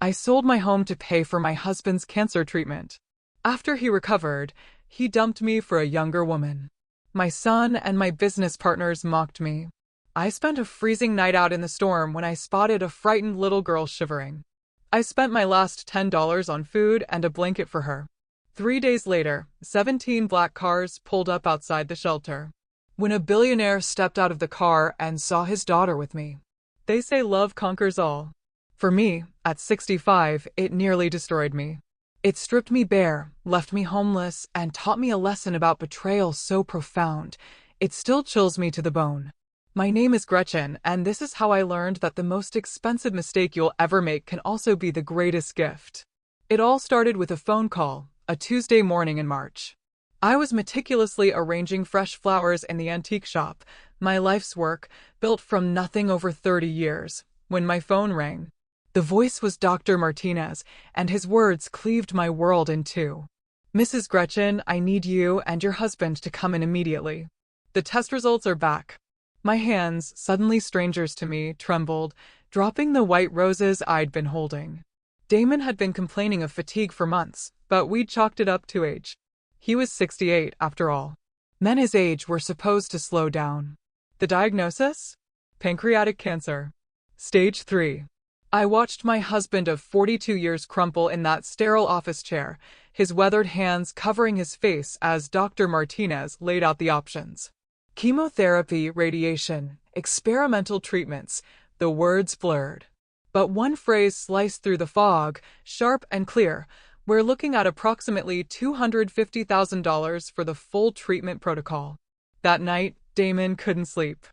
I sold my home to pay for my husband's cancer treatment. After he recovered, he dumped me for a younger woman. My son and my business partners mocked me. I spent a freezing night out in the storm when I spotted a frightened little girl shivering. I spent my last $10 on food and a blanket for her. 3 days later, 17 black cars pulled up outside the shelter. When a billionaire stepped out of the car and saw his daughter with me. They say love conquers all. For me, at 65, it nearly destroyed me. It stripped me bare, left me homeless, and taught me a lesson about betrayal so profound, it still chills me to the bone. My name is Gretchen, and this is how I learned that the most expensive mistake you'll ever make can also be the greatest gift. It all started with a phone call, a Tuesday morning in March. I was meticulously arranging fresh flowers in the antique shop, my life's work, built from nothing over 30 years, when my phone rang. The voice was Dr. Martinez, and his words cleaved my world in two. "Mrs. Gretchen, I need you and your husband to come in immediately. The test results are back." My hands, suddenly strangers to me, trembled, dropping the white roses I'd been holding. Damon had been complaining of fatigue for months, but we'd chalked it up to age. He was 68, after all. Men his age were supposed to slow down. The diagnosis? Pancreatic cancer. Stage 3. I watched my husband of 42 years crumple in that sterile office chair, his weathered hands covering his face as Dr. Martinez laid out the options. Chemotherapy, radiation, experimental treatments, the words blurred. But one phrase sliced through the fog, sharp and clear. We're looking at approximately $250,000 for the full treatment protocol. That night, Damon couldn't sleep.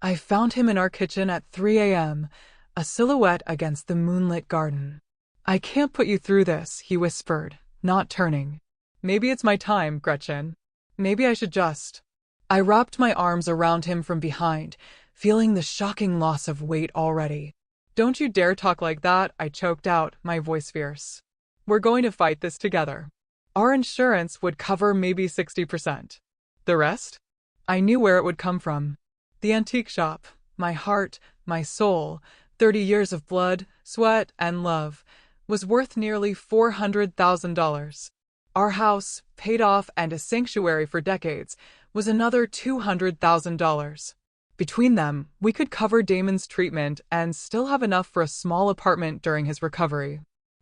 I found him in our kitchen at 3 a.m., a silhouette against the moonlit garden. "I can't put you through this," he whispered, not turning. "Maybe it's my time, Gretchen. Maybe I should just..." I wrapped my arms around him from behind, feeling the shocking loss of weight already. "Don't you dare talk like that," I choked out, my voice fierce. "We're going to fight this together. Our insurance would cover maybe 60%. The rest?" I knew where it would come from. The antique shop, my heart, my soul, 30 years of blood, sweat, and love, was worth nearly $400,000. Our house, paid off and a sanctuary for decades, was another $200,000. Between them, we could cover Damon's treatment and still have enough for a small apartment during his recovery.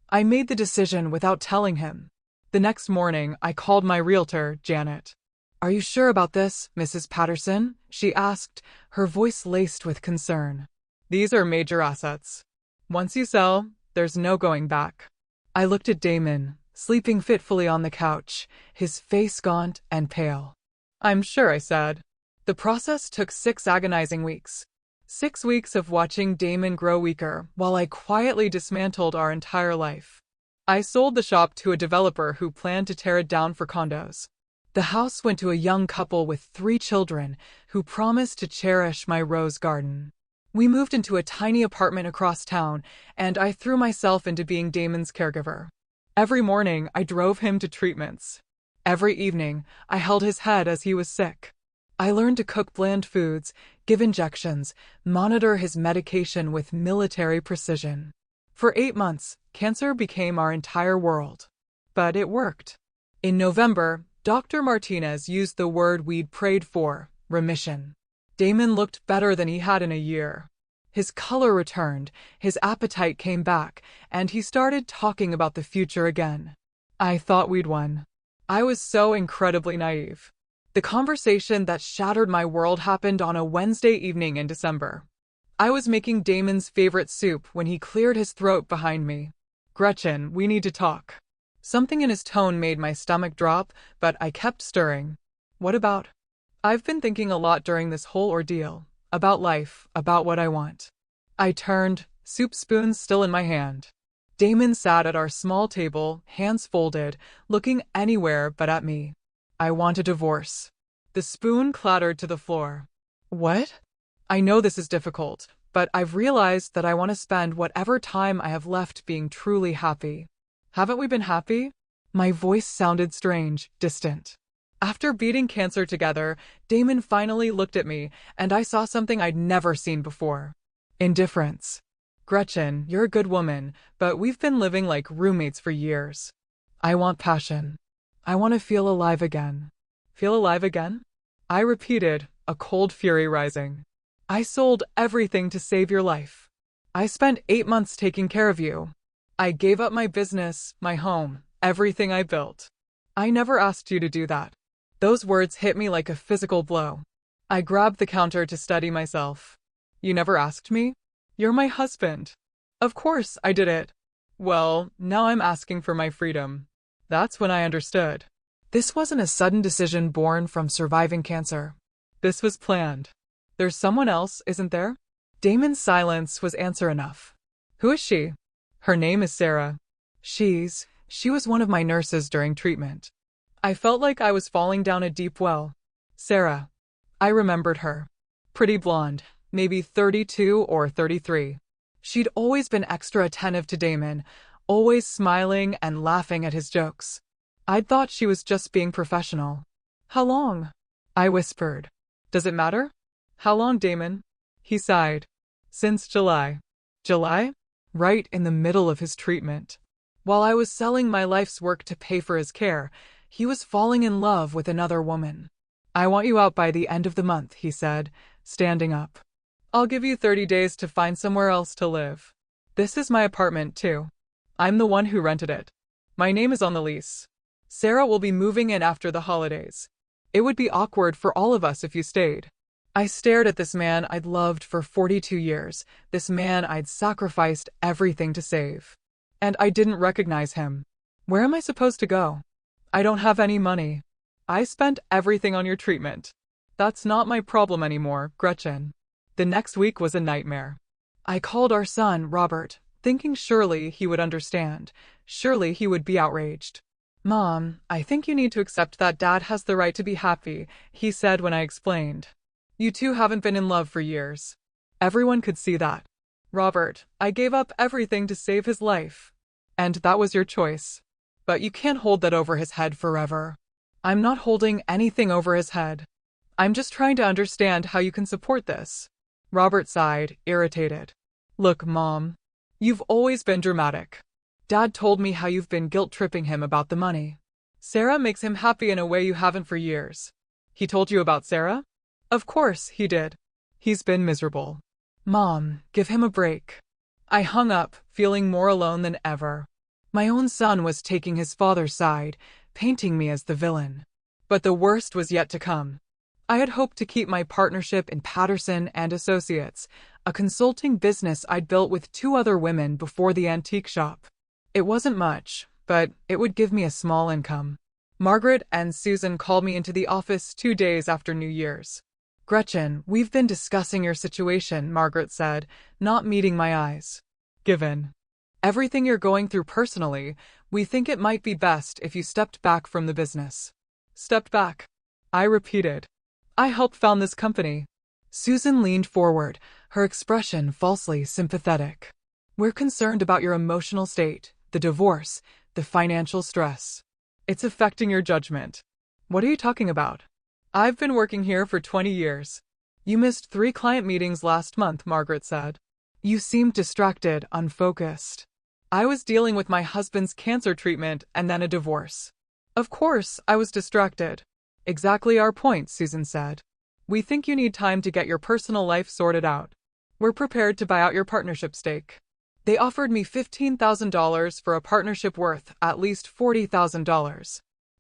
I made the decision without telling him. The next morning, I called my realtor, Janet. "Are you sure about this, Mrs. Patterson?" she asked, her voice laced with concern. "These are major assets. Once you sell, there's no going back." I looked at Damon, sleeping fitfully on the couch, his face gaunt and pale. "I'm sure," I said. The process took 6 agonizing weeks. 6 weeks of watching Damon grow weaker while I quietly dismantled our entire life. I sold the shop to a developer who planned to tear it down for condos. The house went to a young couple with 3 children who promised to cherish my rose garden. We moved into a tiny apartment across town, and I threw myself into being Damon's caregiver. Every morning, I drove him to treatments. Every evening, I held his head as he was sick. I learned to cook bland foods, give injections, monitor his medication with military precision. For 8 months, cancer became our entire world. But it worked. In November, Dr. Martinez used the word we'd prayed for, remission. Damon looked better than he had in a year. His color returned, his appetite came back, and he started talking about the future again. I thought we'd won. I was so incredibly naive. The conversation that shattered my world happened on a Wednesday evening in December. I was making Damon's favorite soup when he cleared his throat behind me. "Gretchen, we need to talk." Something in his tone made my stomach drop, but I kept stirring. "What about?" "I've been thinking a lot during this whole ordeal. About life, about what I want." I turned, soup spoon still in my hand. Damon sat at our small table, hands folded, looking anywhere but at me. "I want a divorce." The spoon clattered to the floor. "What?" "I know this is difficult, but I've realized that I want to spend whatever time I have left being truly happy." "Haven't we been happy?" My voice sounded strange, distant. After beating cancer together, Damon finally looked at me, and I saw something I'd never seen before. Indifference. Gretchen, you're a good woman, but we've been living like roommates for years. I want passion. I want to feel alive again. Feel alive again? I repeated, a cold fury rising. I sold everything to save your life. I spent 8 months taking care of you. I gave up my business, my home, everything I built. I never asked you to do that. Those words hit me like a physical blow. I grabbed the counter to steady myself. You never asked me? You're my husband. Of course I did it. Well, now I'm asking for my freedom. That's when I understood. This wasn't a sudden decision born from surviving cancer. This was planned. There's someone else, isn't there? Damon's silence was answer enough. Who is she? Her name is Sarah. She was one of my nurses during treatment. I felt like I was falling down a deep well. Sarah. I remembered her. Pretty blonde, maybe 32 or 33. She'd always been extra attentive to Damon, always smiling and laughing at his jokes. I'd thought she was just being professional. How long? I whispered. Does it matter? How long, Damon? He sighed. Since July. July? Right in the middle of his treatment. While I was selling my life's work to pay for his care, he was falling in love with another woman. I want you out by the end of the month, he said, standing up. I'll give you 30 days to find somewhere else to live. This is my apartment, too. I'm the one who rented it. My name is on the lease. Sarah will be moving in after the holidays. It would be awkward for all of us if you stayed. I stared at this man I'd loved for 42 years, this man I'd sacrificed everything to save. And I didn't recognize him. Where am I supposed to go? I don't have any money. I spent everything on your treatment. That's not my problem anymore, Gretchen. The next week was a nightmare. I called our son, Robert, thinking surely he would understand. Surely he would be outraged. Mom, I think you need to accept that Dad has the right to be happy, he said when I explained. You two haven't been in love for years. Everyone could see that. Robert, I gave up everything to save his life. And that was your choice. But you can't hold that over his head forever. I'm not holding anything over his head. I'm just trying to understand how you can support this. Robert sighed, irritated. Look, Mom. You've always been dramatic. Dad told me how you've been guilt-tripping him about the money. Sarah makes him happy in a way you haven't for years. He told you about Sarah? Of course he did. He's been miserable. Mom, give him a break. I hung up, feeling more alone than ever. My own son was taking his father's side, painting me as the villain. But the worst was yet to come. I had hoped to keep my partnership in Patterson and Associates, a consulting business I'd built with 2 other women before the antique shop. It wasn't much, but it would give me a small income. Margaret and Susan called me into the office 2 days after New Year's. Gretchen, we've been discussing your situation, Margaret said, not meeting my eyes. Given everything you're going through personally, we think it might be best if you stepped back from the business. Stepped back? I repeated. I helped found this company. Susan leaned forward, her expression falsely sympathetic. We're concerned about your emotional state, the divorce, the financial stress. It's affecting your judgment. What are you talking about? I've been working here for 20 years. You missed 3 client meetings last month, Margaret said. You seemed distracted, unfocused. I was dealing with my husband's cancer treatment and then a divorce. Of course, I was distracted. Exactly our point, Susan said. We think you need time to get your personal life sorted out. We're prepared to buy out your partnership stake. They offered me $15,000 for a partnership worth at least $40,000.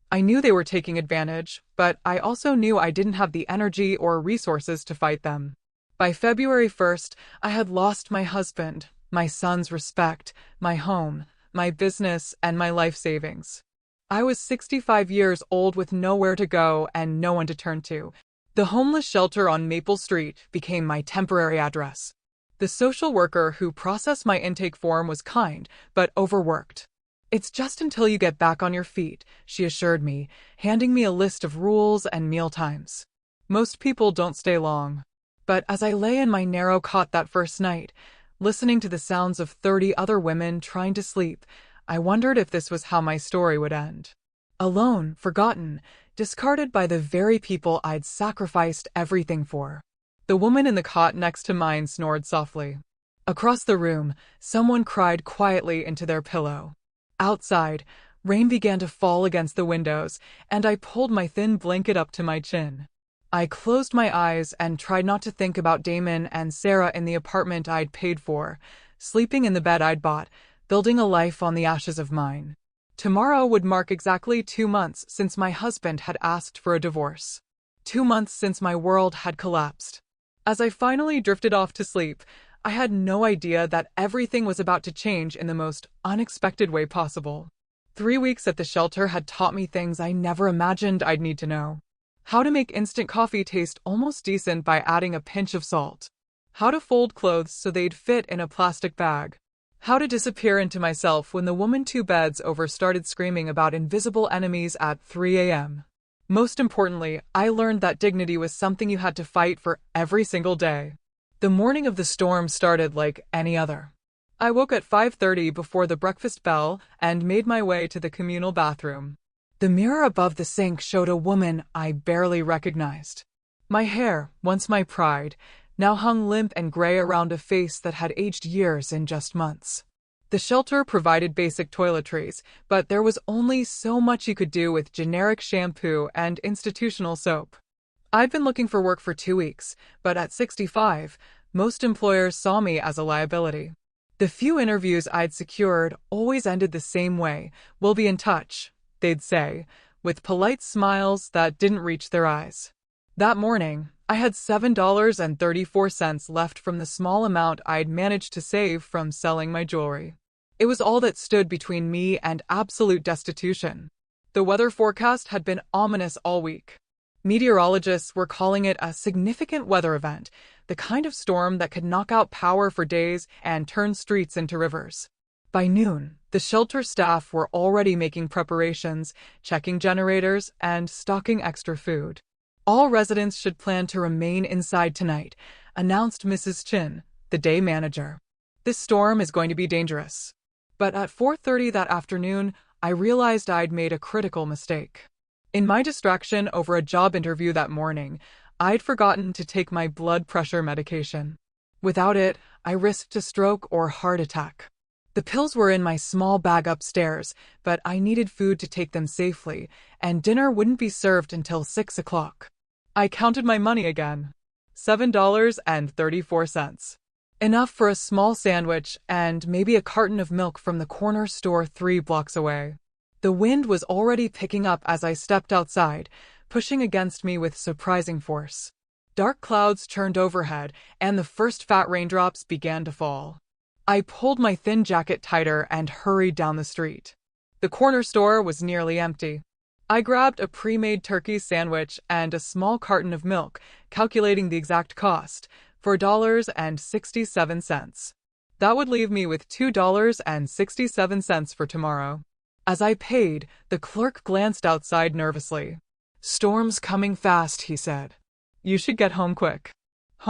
I knew they were taking advantage, but I also knew I didn't have the energy or resources to fight them. By February 1st, I had lost my husband, my son's respect, my home, my business, and my life savings. I was 65 years old with nowhere to go and no one to turn to. The homeless shelter on Maple Street became my temporary address. The social worker who processed my intake form was kind, but overworked. It's just until you get back on your feet, she assured me, handing me a list of rules and meal times. Most people don't stay long. But as I lay in my narrow cot that first night, listening to the sounds of 30 other women trying to sleep, I wondered if this was how my story would end. Alone, forgotten, discarded by the very people I'd sacrificed everything for. The woman in the cot next to mine snored softly. Across the room, someone cried quietly into their pillow. Outside, rain began to fall against the windows, and I pulled my thin blanket up to my chin. I closed my eyes and tried not to think about Damon and Sarah in the apartment I'd paid for, sleeping in the bed I'd bought, building a life on the ashes of mine. Tomorrow would mark exactly 2 months since my husband had asked for a divorce. 2 months since my world had collapsed. As I finally drifted off to sleep, I had no idea that everything was about to change in the most unexpected way possible. 3 weeks at the shelter had taught me things I never imagined I'd need to know. How to make instant coffee taste almost decent by adding a pinch of salt. How to fold clothes so they'd fit in a plastic bag. How to disappear into myself when the woman 2 beds over started screaming about invisible enemies at 3 a.m. Most importantly, I learned that dignity was something you had to fight for every single day. The morning of the storm started like any other. I woke at 5:30 before the breakfast bell and made my way to the communal bathroom. The mirror above the sink showed a woman I barely recognized. My hair, once my pride, now hung limp and gray around a face that had aged years in just months. The shelter provided basic toiletries, but there was only so much you could do with generic shampoo and institutional soap. I'd been looking for work for 2 weeks, but at 65, most employers saw me as a liability. The few interviews I'd secured always ended the same way. "We'll be in touch," they'd say, with polite smiles that didn't reach their eyes. That morning, I had $7.34 left from the small amount I'd managed to save from selling my jewelry. It was all that stood between me and absolute destitution. The weather forecast had been ominous all week. Meteorologists were calling it a significant weather event, the kind of storm that could knock out power for days and turn streets into rivers. By noon, the shelter staff were already making preparations, checking generators, and stocking extra food. "All residents should plan to remain inside tonight," announced Mrs. Chin, the day manager. "This storm is going to be dangerous." But at 4:30 that afternoon, I realized I'd made a critical mistake. In my distraction over a job interview that morning, I'd forgotten to take my blood pressure medication. Without it, I risked a stroke or heart attack. The pills were in my small bag upstairs, but I needed food to take them safely, and dinner wouldn't be served until 6 o'clock. I counted my money again. $7.34. Enough for a small sandwich and maybe a carton of milk from the corner store 3 blocks away. The wind was already picking up as I stepped outside, pushing against me with surprising force. Dark clouds churned overhead, and the first fat raindrops began to fall. I pulled my thin jacket tighter and hurried down the street. The corner store was nearly empty. I grabbed a pre-made turkey sandwich and a small carton of milk, calculating the exact cost, for $1.67. That would leave me with $2.67 for tomorrow. As I paid, the clerk glanced outside nervously. "Storm's coming fast," he said. "You should get home quick."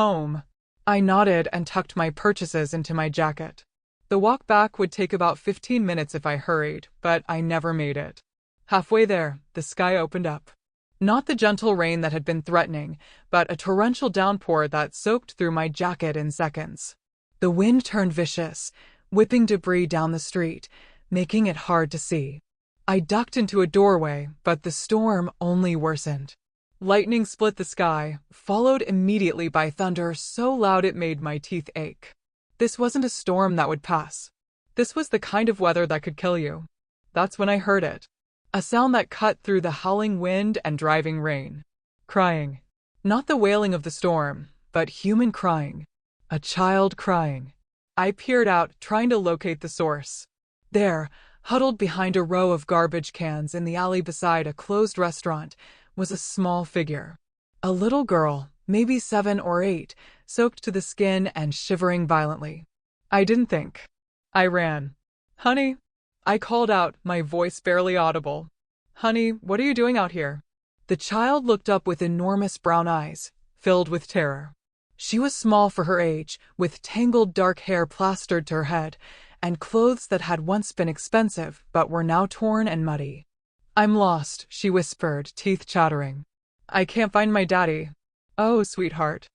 Home. I nodded and tucked my purchases into my jacket. The walk back would take about 15 minutes if I hurried, but I never made it. Halfway there, the sky opened up. Not the gentle rain that had been threatening, but a torrential downpour that soaked through my jacket in seconds. The wind turned vicious, whipping debris down the street, making it hard to see. I ducked into a doorway, but the storm only worsened. Lightning split the sky, followed immediately by thunder so loud it made my teeth ache. This wasn't a storm that would pass. This was the kind of weather that could kill you. That's when I heard it. A sound that cut through the howling wind and driving rain. Crying. Not the wailing of the storm, but human crying. A child crying. I peered out, trying to locate the source. There, huddled behind a row of garbage cans in the alley beside a closed restaurant, was a small figure. A little girl, maybe 7 or 8, soaked to the skin and shivering violently. I didn't think. I ran. "Honey," I called out, my voice barely audible. "Honey, what are you doing out here?" The child looked up with enormous brown eyes, filled with terror. She was small for her age, with tangled dark hair plastered to her head, and clothes that had once been expensive but were now torn and muddy. "I'm lost," she whispered, teeth chattering. "I can't find my daddy." "Oh, sweetheart."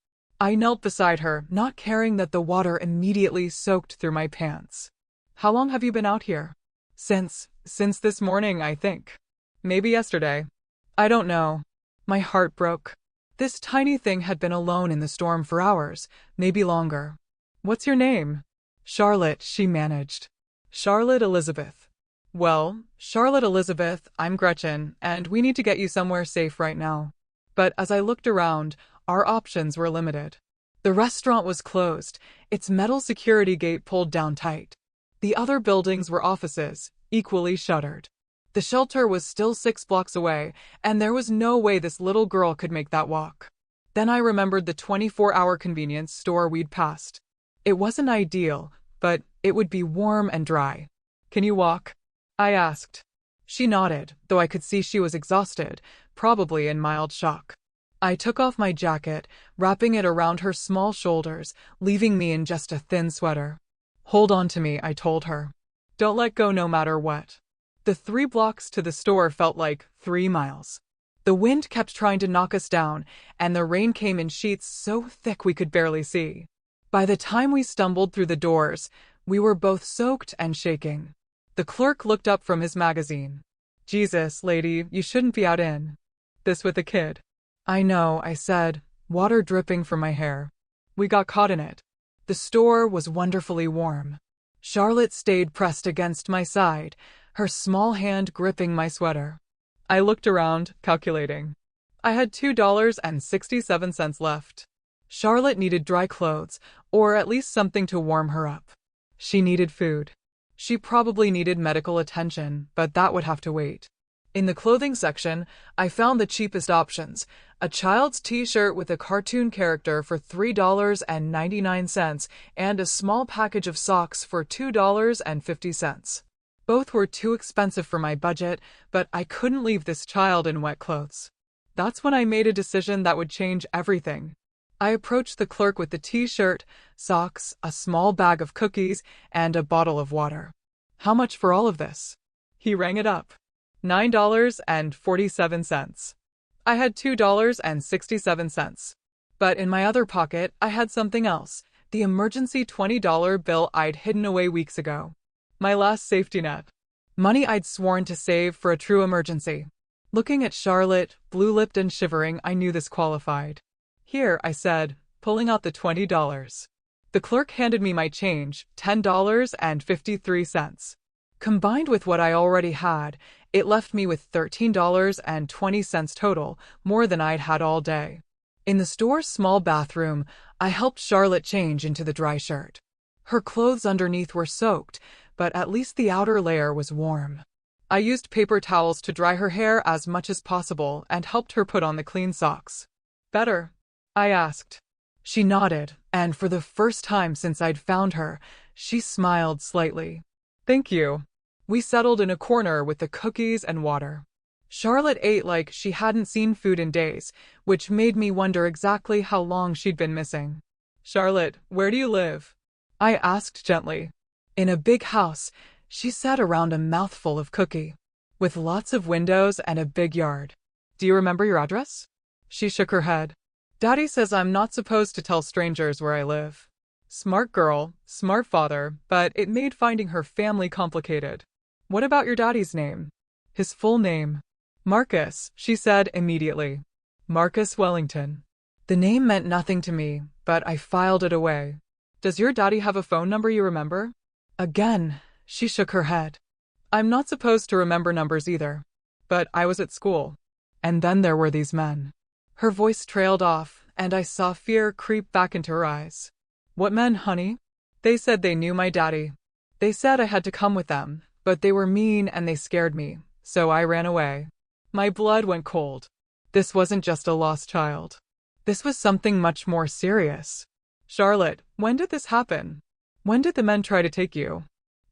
I knelt beside her, not caring that the water immediately soaked through my pants. How long have you been out here? Since this morning, I think. Maybe yesterday. I don't know. My heart broke. This tiny thing had been alone in the storm for hours, maybe longer. What's your name? Charlotte, she managed. Charlotte Elizabeth. Well, Charlotte Elizabeth, I'm Gretchen, and we need to get you somewhere safe right now. But as I looked around, our options were limited. The restaurant was closed, its metal security gate pulled down tight. The other buildings were offices, equally shuttered. The shelter was still 6 blocks away, and there was no way this little girl could make that walk. Then I remembered the 24-hour convenience store we'd passed. It wasn't ideal, but it would be warm and dry. Can you walk? I asked. She nodded, though I could see she was exhausted, probably in mild shock. I took off my jacket, wrapping it around her small shoulders, leaving me in just a thin sweater. Hold on to me, I told her. Don't let go no matter what. The 3 blocks to the store felt like 3 miles. The wind kept trying to knock us down, and the rain came in sheets so thick we could barely see. By the time we stumbled through the doors, we were both soaked and shaking. The clerk looked up from his magazine. Jesus, lady, you shouldn't be out in this with a kid. I know, I said, water dripping from my hair. We got caught in it. The store was wonderfully warm. Charlotte stayed pressed against my side, her small hand gripping my sweater. I looked around, calculating. I had $2.67 left. Charlotte needed dry clothes, or at least something to warm her up. She needed food. She probably needed medical attention, but that would have to wait. In the clothing section, I found the cheapest options, a child's t-shirt with a cartoon character for $3.99 and a small package of socks for $2.50. Both were too expensive for my budget, but I couldn't leave this child in wet clothes. That's when I made a decision that would change everything. I approached the clerk with the t-shirt, socks, a small bag of cookies, and a bottle of water. How much for all of this? He rang it up. $9.47. I had $2.67. But in my other pocket, I had something else, the emergency $20 bill I'd hidden away weeks ago. My last safety net. Money I'd sworn to save for a true emergency. Looking at Charlotte, blue-lipped and shivering, I knew this qualified. Here, I said, pulling out the $20. The clerk handed me my change, $10.53. Combined with what I already had, it left me with $13.20 total, more than I'd had all day. In the store's small bathroom, I helped Charlotte change into the dry shirt. Her clothes underneath were soaked, but at least the outer layer was warm. I used paper towels to dry her hair as much as possible and helped her put on the clean socks. Better? I asked. She nodded, and for the first time since I'd found her, she smiled slightly. Thank you. We settled in a corner with the cookies and water. Charlotte ate like she hadn't seen food in days, which made me wonder exactly how long she'd been missing. Charlotte, where do you live? I asked gently. In a big house, she sat around a mouthful of cookie, with lots of windows and a big yard. Do you remember your address? She shook her head. Daddy says I'm not supposed to tell strangers where I live. Smart girl, smart father, but it made finding her family complicated. What about your daddy's name? His full name. Marcus, she said immediately. Marcus Wellington. The name meant nothing to me, but I filed it away. Does your daddy have a phone number you remember? Again, she shook her head. I'm not supposed to remember numbers either. But I was at school. And then there were these men. Her voice trailed off, and I saw fear creep back into her eyes. What men, honey? They said they knew my daddy. They said I had to come with them, but they were mean and they scared me, so I ran away. My blood went cold. This wasn't just a lost child. This was something much more serious. Charlotte, when did this happen? When did the men try to take you?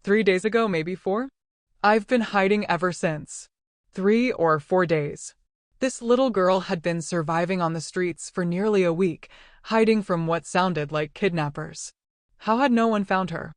3 days ago, maybe 4? I've been hiding ever since. 3 or 4 days. This little girl had been surviving on the streets for nearly a week, hiding from what sounded like kidnappers. How had no one found her?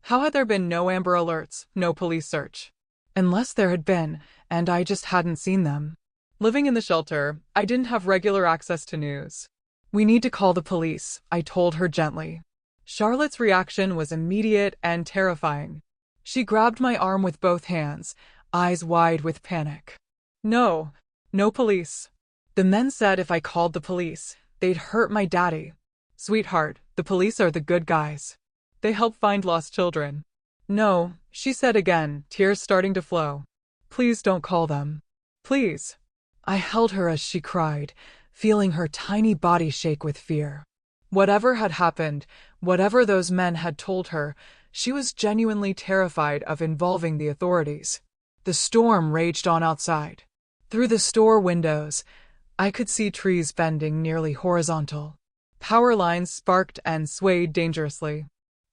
How had there been no Amber Alerts, no police search? Unless there had been, and I just hadn't seen them. Living in the shelter, I didn't have regular access to news. We need to call the police, I told her gently. Charlotte's reaction was immediate and terrifying. She grabbed my arm with both hands, eyes wide with panic. No, no police. The men said if I called the police, they'd hurt my daddy. Sweetheart, the police are the good guys. They help find lost children. No, she said again, tears starting to flow. Please don't call them. Please. I held her as she cried, feeling her tiny body shake with fear. Whatever had happened, whatever those men had told her, she was genuinely terrified of involving the authorities. The storm raged on outside. Through the store windows, I could see trees bending nearly horizontal. Power lines sparked and swayed dangerously.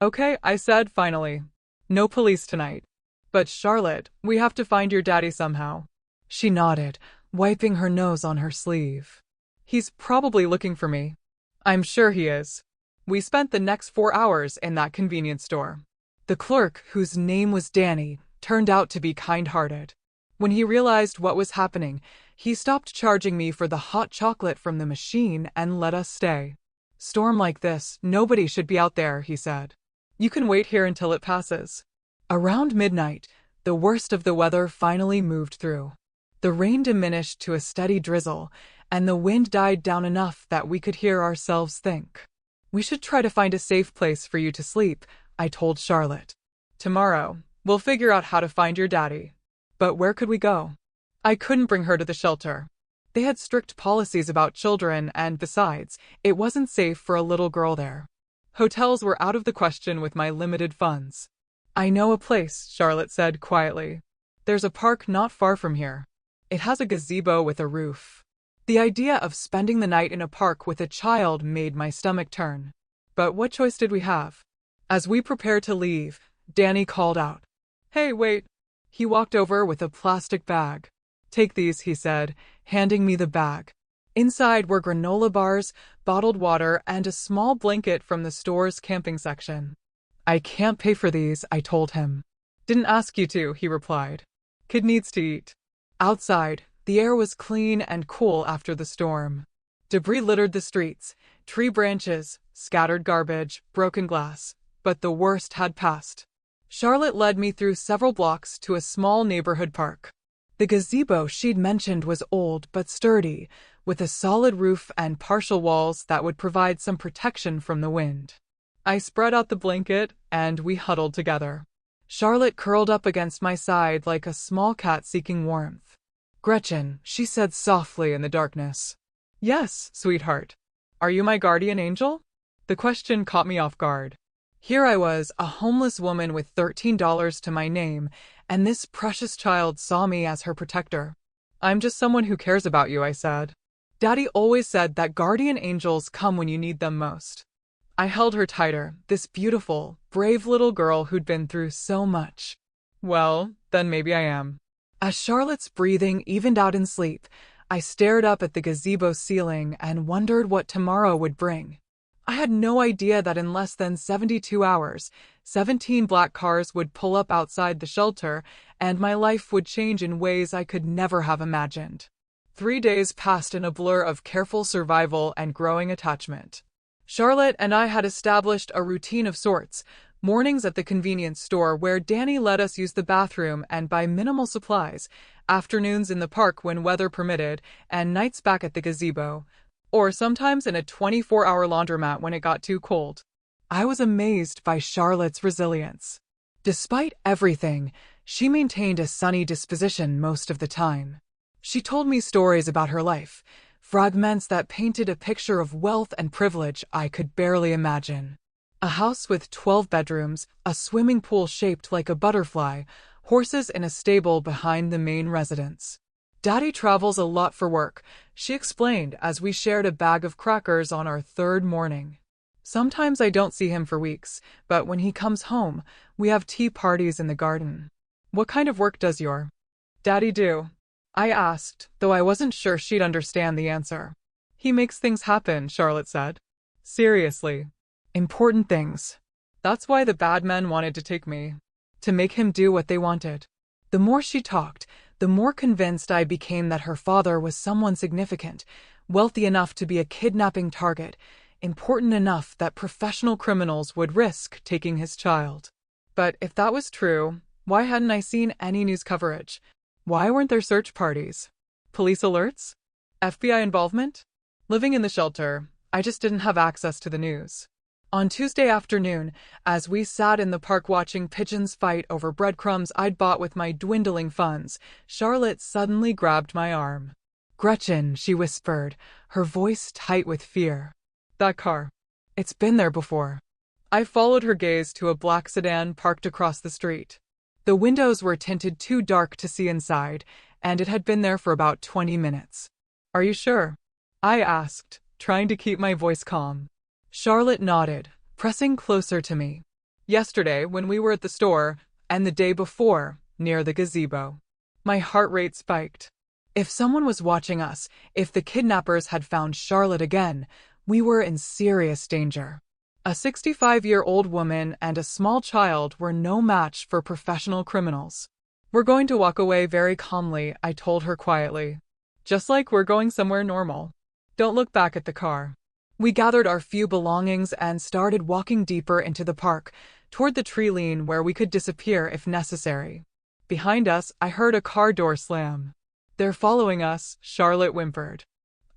Okay, I said finally. No police tonight. But Charlotte, we have to find your daddy somehow. She nodded, wiping her nose on her sleeve. He's probably looking for me. I'm sure he is. We spent the next 4 hours in that convenience store. The clerk, whose name was Danny, turned out to be kind-hearted. When he realized what was happening, he stopped charging me for the hot chocolate from the machine and let us stay. Storm like this, nobody should be out there, he said. You can wait here until it passes. Around midnight, the worst of the weather finally moved through. The rain diminished to a steady drizzle, and the wind died down enough that we could hear ourselves think. We should try to find a safe place for you to sleep, I told Charlotte. Tomorrow, we'll figure out how to find your daddy. But where could we go? I couldn't bring her to the shelter. They had strict policies about children, and besides, it wasn't safe for a little girl there. Hotels were out of the question with my limited funds. I know a place, Charlotte said quietly. There's a park not far from here. It has a gazebo with a roof. The idea of spending the night in a park with a child made my stomach turn. But what choice did we have? As we prepared to leave, Danny called out. Hey, wait. He walked over with a plastic bag. Take these, he said, handing me the bag. Inside were granola bars, bottled water, and a small blanket from the store's camping section. I can't pay for these, I told him. Didn't ask you to, he replied. Kid needs to eat. Outside, the air was clean and cool after the storm. Debris littered the streets, tree branches, scattered garbage, broken glass. But the worst had passed. Charlotte led me through several blocks to a small neighborhood park. The gazebo she'd mentioned was old but sturdy, with a solid roof and partial walls that would provide some protection from the wind. I spread out the blanket, and we huddled together. Charlotte curled up against my side like a small cat seeking warmth. Gretchen, she said softly in the darkness. Yes, sweetheart. Are you my guardian angel? The question caught me off guard. Here I was, a homeless woman with $13 to my name, and this precious child saw me as her protector. I'm just someone who cares about you, I said. Daddy always said that guardian angels come when you need them most. I held her tighter, this beautiful, brave little girl who'd been through so much. Well, then maybe I am. As Charlotte's breathing evened out in sleep, I stared up at the gazebo ceiling and wondered what tomorrow would bring. I had no idea that in less than 72 hours, 17 black cars would pull up outside the shelter, and my life would change in ways I could never have imagined. 3 days passed in a blur of careful survival and growing attachment. Charlotte and I had established a routine of sorts, mornings at the convenience store where Danny let us use the bathroom and buy minimal supplies, afternoons in the park when weather permitted, and nights back at the gazebo, or sometimes in a 24-hour laundromat when it got too cold. I was amazed by Charlotte's resilience. Despite everything, she maintained a sunny disposition most of the time. She told me stories about her life, fragments that painted a picture of wealth and privilege I could barely imagine. A house with 12 bedrooms, a swimming pool shaped like a butterfly, horses in a stable behind the main residence. Daddy travels a lot for work, she explained as we shared a bag of crackers on our third morning. Sometimes I don't see him for weeks, but when he comes home, we have tea parties in the garden. What kind of work does your daddy do? I asked, though I wasn't sure she'd understand the answer. He makes things happen, Charlotte said. Seriously. Important things. That's why the bad men wanted to take me. To make him do what they wanted. The more she talked, the more convinced I became that her father was someone significant, wealthy enough to be a kidnapping target, important enough that professional criminals would risk taking his child. But if that was true, why hadn't I seen any news coverage? Why weren't there search parties? Police alerts? FBI involvement? Living in the shelter, I just didn't have access to the news. On Tuesday afternoon, as we sat in the park watching pigeons fight over breadcrumbs I'd bought with my dwindling funds, Charlotte suddenly grabbed my arm. "Gretchen," she whispered, her voice tight with fear. "That car. It's been there before." I followed her gaze to a black sedan parked across the street. The windows were tinted too dark to see inside, and it had been there for about 20 minutes. "Are you sure?" I asked, trying to keep my voice calm. Charlotte nodded, pressing closer to me. "Yesterday, when we were at the store, and the day before, near the gazebo." My heart rate spiked. If someone was watching us, if the kidnappers had found Charlotte again, we were in serious danger. A 65-year-old woman and a small child were no match for professional criminals. "We're going to walk away very calmly," I told her quietly. "Just like we're going somewhere normal. Don't look back at the car." We gathered our few belongings and started walking deeper into the park, toward the tree line where we could disappear if necessary. Behind us, I heard a car door slam. "They're following us," Charlotte whimpered.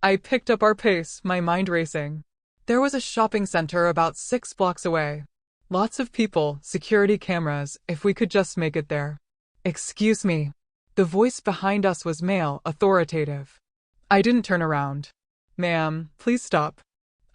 I picked up our pace, my mind racing. There was a shopping center about 6 blocks away. Lots of people, security cameras, if we could just make it there. "Excuse me." The voice behind us was male, authoritative. I didn't turn around. "Ma'am, please stop."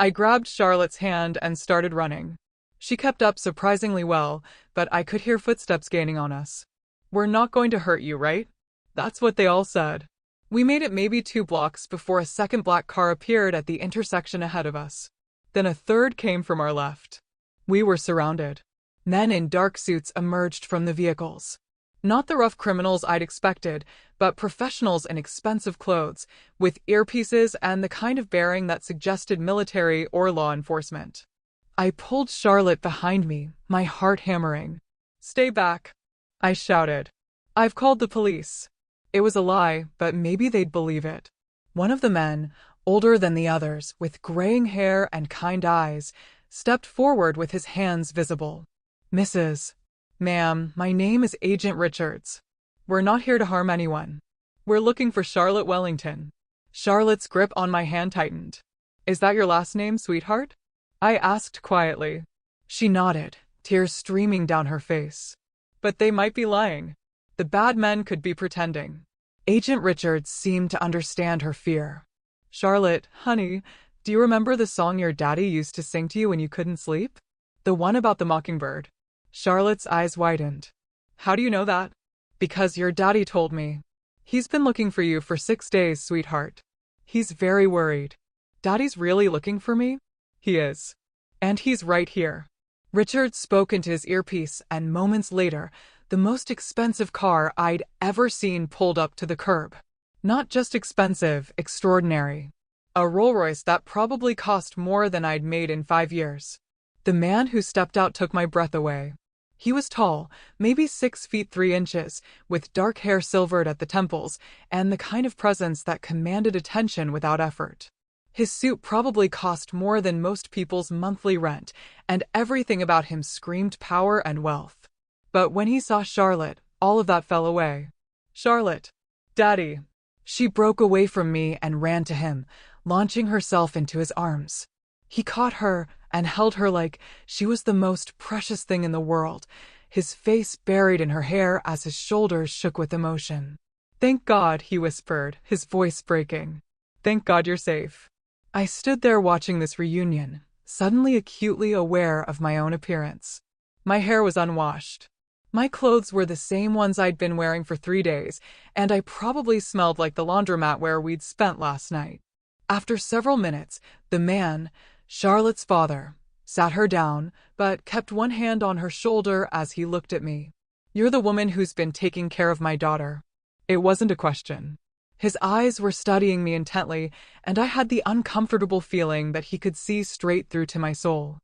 I grabbed Charlotte's hand and started running. She kept up surprisingly well, but I could hear footsteps gaining on us. "We're not going to hurt you, right?" That's what they all said. We made it maybe 2 blocks before a second black car appeared at the intersection ahead of us. Then a third came from our left. We were surrounded. Men in dark suits emerged from the vehicles. Not the rough criminals I'd expected, but professionals in expensive clothes, with earpieces and the kind of bearing that suggested military or law enforcement. I pulled Charlotte behind me, my heart hammering. "Stay back," I shouted. "I've called the police." It was a lie, but maybe they'd believe it. One of the men, older than the others, with graying hair and kind eyes, stepped forward with his hands visible. "Mrs. Ma'am, my name is Agent Richards. We're not here to harm anyone. We're looking for Charlotte Wellington." Charlotte's grip on my hand tightened. "Is that your last name, sweetheart?" I asked quietly. She nodded, tears streaming down her face. But they might be lying. The bad men could be pretending. Agent Richards seemed to understand her fear. "Charlotte, honey, do you remember the song your daddy used to sing to you when you couldn't sleep? The one about the mockingbird?" Charlotte's eyes widened. "How do you know that?" "Because your daddy told me. He's been looking for you for 6 days, sweetheart. He's very worried." "Daddy's really looking for me?" "He is. And he's right here." Richard spoke into his earpiece, and moments later, the most expensive car I'd ever seen pulled up to the curb. Not just expensive, extraordinary. A Rolls-Royce that probably cost more than I'd made in 5 years. The man who stepped out took my breath away. He was tall, maybe 6 feet 3 inches, with dark hair silvered at the temples, and the kind of presence that commanded attention without effort. His suit probably cost more than most people's monthly rent, and everything about him screamed power and wealth. But when he saw Charlotte, all of that fell away. "Charlotte! Daddy!" She broke away from me and ran to him, launching herself into his arms. He caught her and held her like she was the most precious thing in the world, his face buried in her hair as his shoulders shook with emotion. "Thank God," he whispered, his voice breaking. "Thank God you're safe." I stood there watching this reunion, suddenly acutely aware of my own appearance. My hair was unwashed. My clothes were the same ones I'd been wearing for 3 days, and I probably smelled like the laundromat where we'd spent last night. After several minutes, the man, Charlotte's father, sat her down, but kept one hand on her shoulder as he looked at me. "You're the woman who's been taking care of my daughter." It wasn't a question. His eyes were studying me intently, and I had the uncomfortable feeling that he could see straight through to my soul.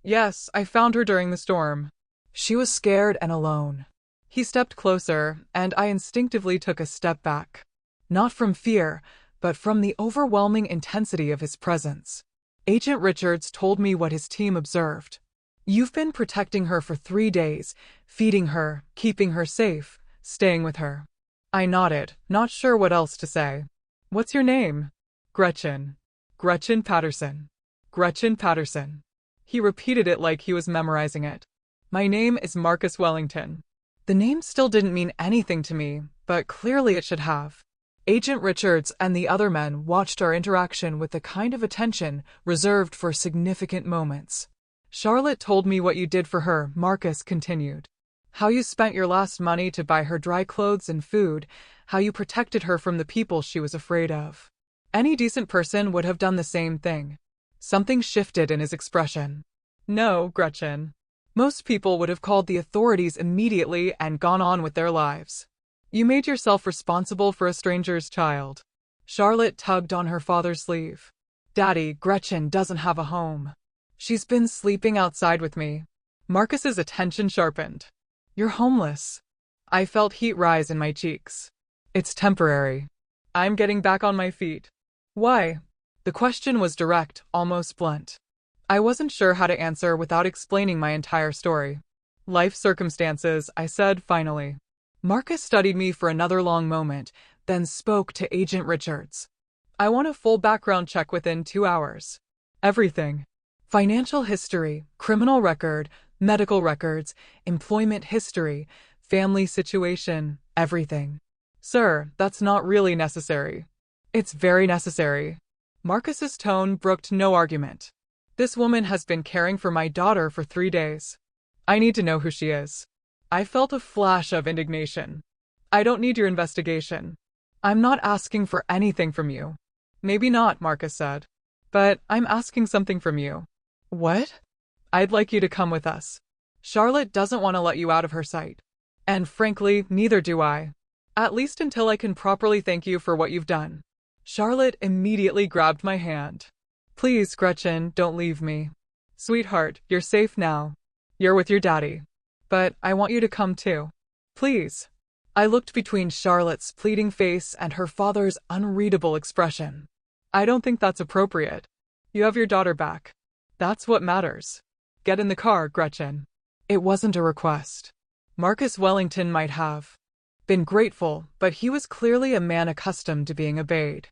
Yes, I found her during the storm. She was scared and alone." He stepped closer, and I instinctively took a step back. Not from fear, but from the overwhelming intensity of his presence. Agent Richards told me what his team observed. You've been protecting her for 3 days, feeding her, keeping her safe, staying with her. I nodded, not sure what else to say. What's your name? Gretchen. Gretchen Patterson. Gretchen Patterson. He repeated it like he was memorizing it. My name is Marcus Wellington. The name still didn't mean anything to me, but clearly it should have. Agent Richards and the other men watched our interaction with the kind of attention reserved for significant moments. Charlotte told me what you did for her, Marcus continued. How you spent your last money to buy her dry clothes and food, how you protected her from the people she was afraid of. Any decent person would have done the same thing. Something shifted in his expression. No, Gretchen. Most people would have called the authorities immediately and gone on with their lives. You made yourself responsible for a stranger's child. Charlotte tugged on her father's sleeve. Daddy, Gretchen doesn't have a home. She's been sleeping outside with me. Marcus's attention sharpened. You're homeless. I felt heat rise in my cheeks. It's temporary. I'm getting back on my feet. Why? The question was direct, almost blunt. I wasn't sure how to answer without explaining my entire story. Life circumstances, I said finally. Marcus studied me for another long moment, then spoke to Agent Richards. I want a full background check within 2 hours. Everything. Financial history, criminal record, medical records, employment history, family situation, everything. Sir, that's not really necessary. It's very necessary. Marcus's tone brooked no argument. This woman has been caring for my daughter for 3 days. I need to know who she is. I felt a flash of indignation. I don't need your investigation. I'm not asking for anything from you. Maybe not, Marcus said. But I'm asking something from you. What? I'd like you to come with us. Charlotte doesn't want to let you out of her sight. And frankly, neither do I. At least until I can properly thank you for what you've done. Charlotte immediately grabbed my hand. Please, Gretchen, don't leave me. Sweetheart, you're safe now. You're with your daddy. But I want you to come too. Please. I looked between Charlotte's pleading face and her father's unreadable expression. I don't think that's appropriate. You have your daughter back. That's what matters. Get in the car, Gretchen. It wasn't a request. Marcus Wellington might have been grateful, but he was clearly a man accustomed to being obeyed.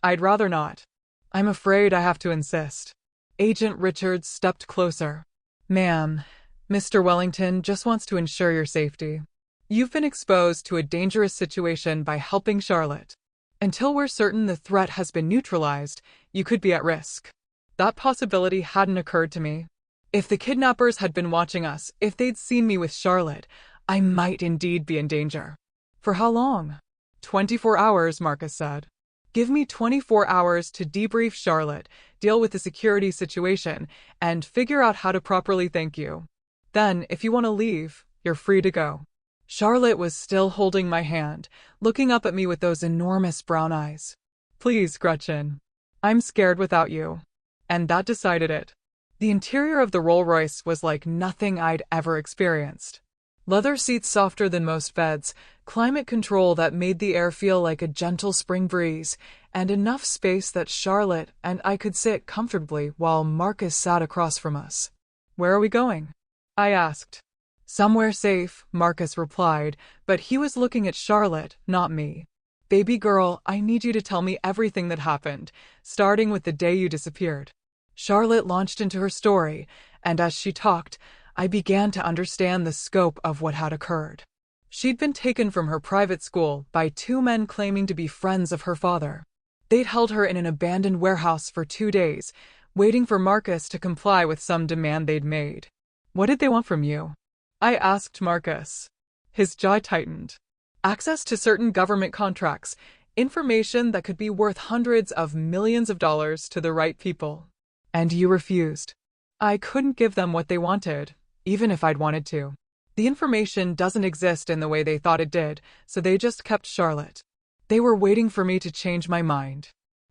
I'd rather not. I'm afraid I have to insist. Agent Richards stepped closer. Ma'am, Mr. Wellington just wants to ensure your safety. You've been exposed to a dangerous situation by helping Charlotte. Until we're certain the threat has been neutralized, you could be at risk. That possibility hadn't occurred to me. If the kidnappers had been watching us, if they'd seen me with Charlotte, I might indeed be in danger. For how long? 24 hours, Marcus said. Give me 24 hours to debrief Charlotte, deal with the security situation, and figure out how to properly thank you. Then, if you want to leave, you're free to go. Charlotte was still holding my hand, looking up at me with those enormous brown eyes. Please, Gretchen. I'm scared without you. And that decided it. The interior of the Rolls-Royce was like nothing I'd ever experienced. Leather seats softer than most beds, climate control that made the air feel like a gentle spring breeze, and enough space that Charlotte and I could sit comfortably while Marcus sat across from us. Where are we going? I asked. Somewhere safe, Marcus replied, but he was looking at Charlotte, not me. Baby girl, I need you to tell me everything that happened, starting with the day you disappeared. Charlotte launched into her story, and as she talked, I began to understand the scope of what had occurred. She'd been taken from her private school by 2 men claiming to be friends of her father. They'd held her in an abandoned warehouse for 2 days, waiting for Marcus to comply with some demand they'd made. What did they want from you? I asked Marcus. His jaw tightened. Access to certain government contracts, information that could be worth hundreds of millions of dollars to the right people. And you refused. I couldn't give them what they wanted, even if I'd wanted to. The information doesn't exist in the way they thought it did, so they just kept Charlotte. They were waiting for me to change my mind.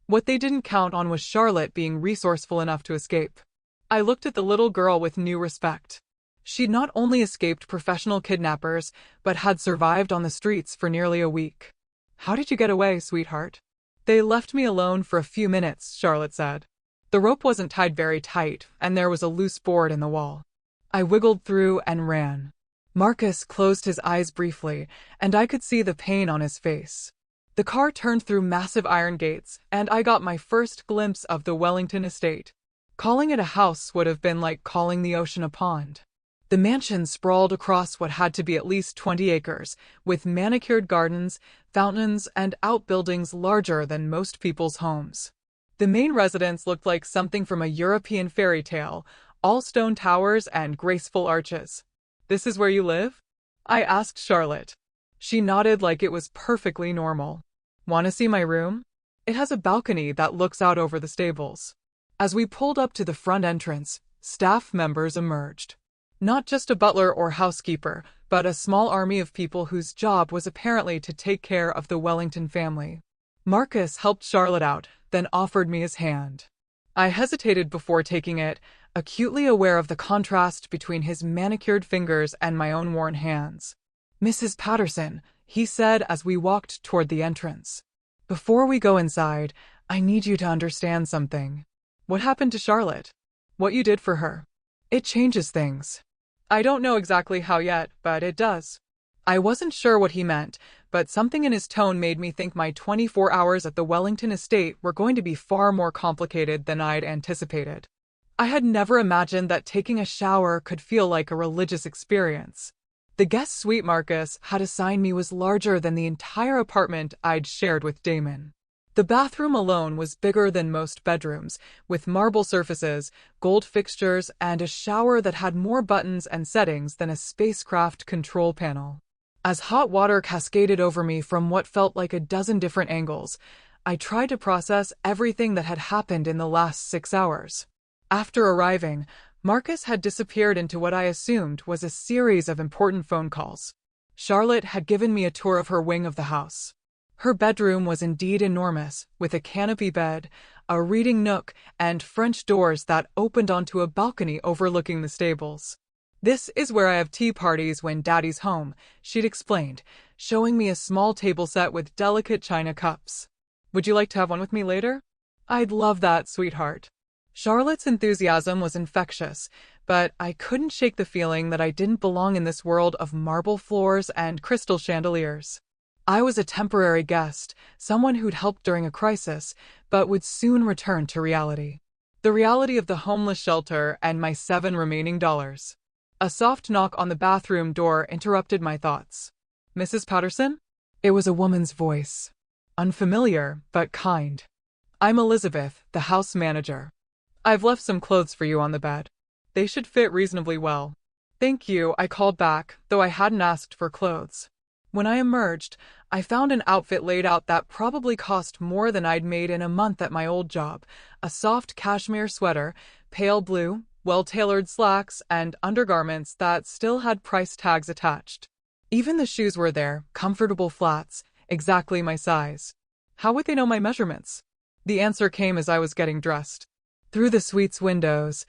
What they didn't count on was Charlotte being resourceful enough to escape. I looked at the little girl with new respect. She'd not only escaped professional kidnappers, but had survived on the streets for nearly a week. How did you get away, sweetheart? They left me alone for a few minutes, Charlotte said. The rope wasn't tied very tight, and there was a loose board in the wall. I wiggled through and ran. Marcus closed his eyes briefly, and I could see the pain on his face. The car turned through massive iron gates, and I got my first glimpse of the Wellington estate. Calling it a house would have been like calling the ocean a pond. The mansion sprawled across what had to be at least 20 acres, with manicured gardens, fountains, and outbuildings larger than most people's homes. The main residence looked like something from a European fairy tale, all stone towers and graceful arches. "This is where you live?" I asked Charlotte. She nodded like it was perfectly normal. "Want to see my room? It has a balcony that looks out over the stables." As we pulled up to the front entrance, staff members emerged. Not just a butler or housekeeper, but a small army of people whose job was apparently to take care of the Wellington family. Marcus helped Charlotte out, then offered me his hand. I hesitated before taking it, acutely aware of the contrast between his manicured fingers and my own worn hands. "Mrs. Patterson," he said as we walked toward the entrance. "Before we go inside, I need you to understand something." "What happened to Charlotte?" "What you did for her. It changes things." "I don't know exactly how yet, but it does." I wasn't sure what he meant, but something in his tone made me think my 24 hours at the Wellington estate were going to be far more complicated than I'd anticipated. I had never imagined that taking a shower could feel like a religious experience. The guest suite Marcus had assigned me was larger than the entire apartment I'd shared with Damon. The bathroom alone was bigger than most bedrooms, with marble surfaces, gold fixtures, and a shower that had more buttons and settings than a spacecraft control panel. As hot water cascaded over me from what felt like a dozen different angles, I tried to process everything that had happened in the last 6 hours. After arriving, Marcus had disappeared into what I assumed was a series of important phone calls. Charlotte had given me a tour of her wing of the house. Her bedroom was indeed enormous, with a canopy bed, a reading nook, and French doors that opened onto a balcony overlooking the stables. "This is where I have tea parties when Daddy's home," she'd explained, showing me a small table set with delicate china cups. "Would you like to have one with me later?" "I'd love that, sweetheart." Charlotte's enthusiasm was infectious, but I couldn't shake the feeling that I didn't belong in this world of marble floors and crystal chandeliers. I was a temporary guest, someone who'd helped during a crisis, but would soon return to reality. The reality of the homeless shelter and my $7 remaining. A soft knock on the bathroom door interrupted my thoughts. "Mrs. Patterson?" It was a woman's voice. Unfamiliar, but kind. "I'm Elizabeth, the house manager. I've left some clothes for you on the bed. They should fit reasonably well." "Thank you," I called back, though I hadn't asked for clothes. When I emerged, I found an outfit laid out that probably cost more than I'd made in a month at my old job. A soft cashmere sweater, pale blue, well-tailored slacks, and undergarments that still had price tags attached. Even the shoes were there, comfortable flats, exactly my size. How would they know my measurements? The answer came as I was getting dressed. Through the suite's windows,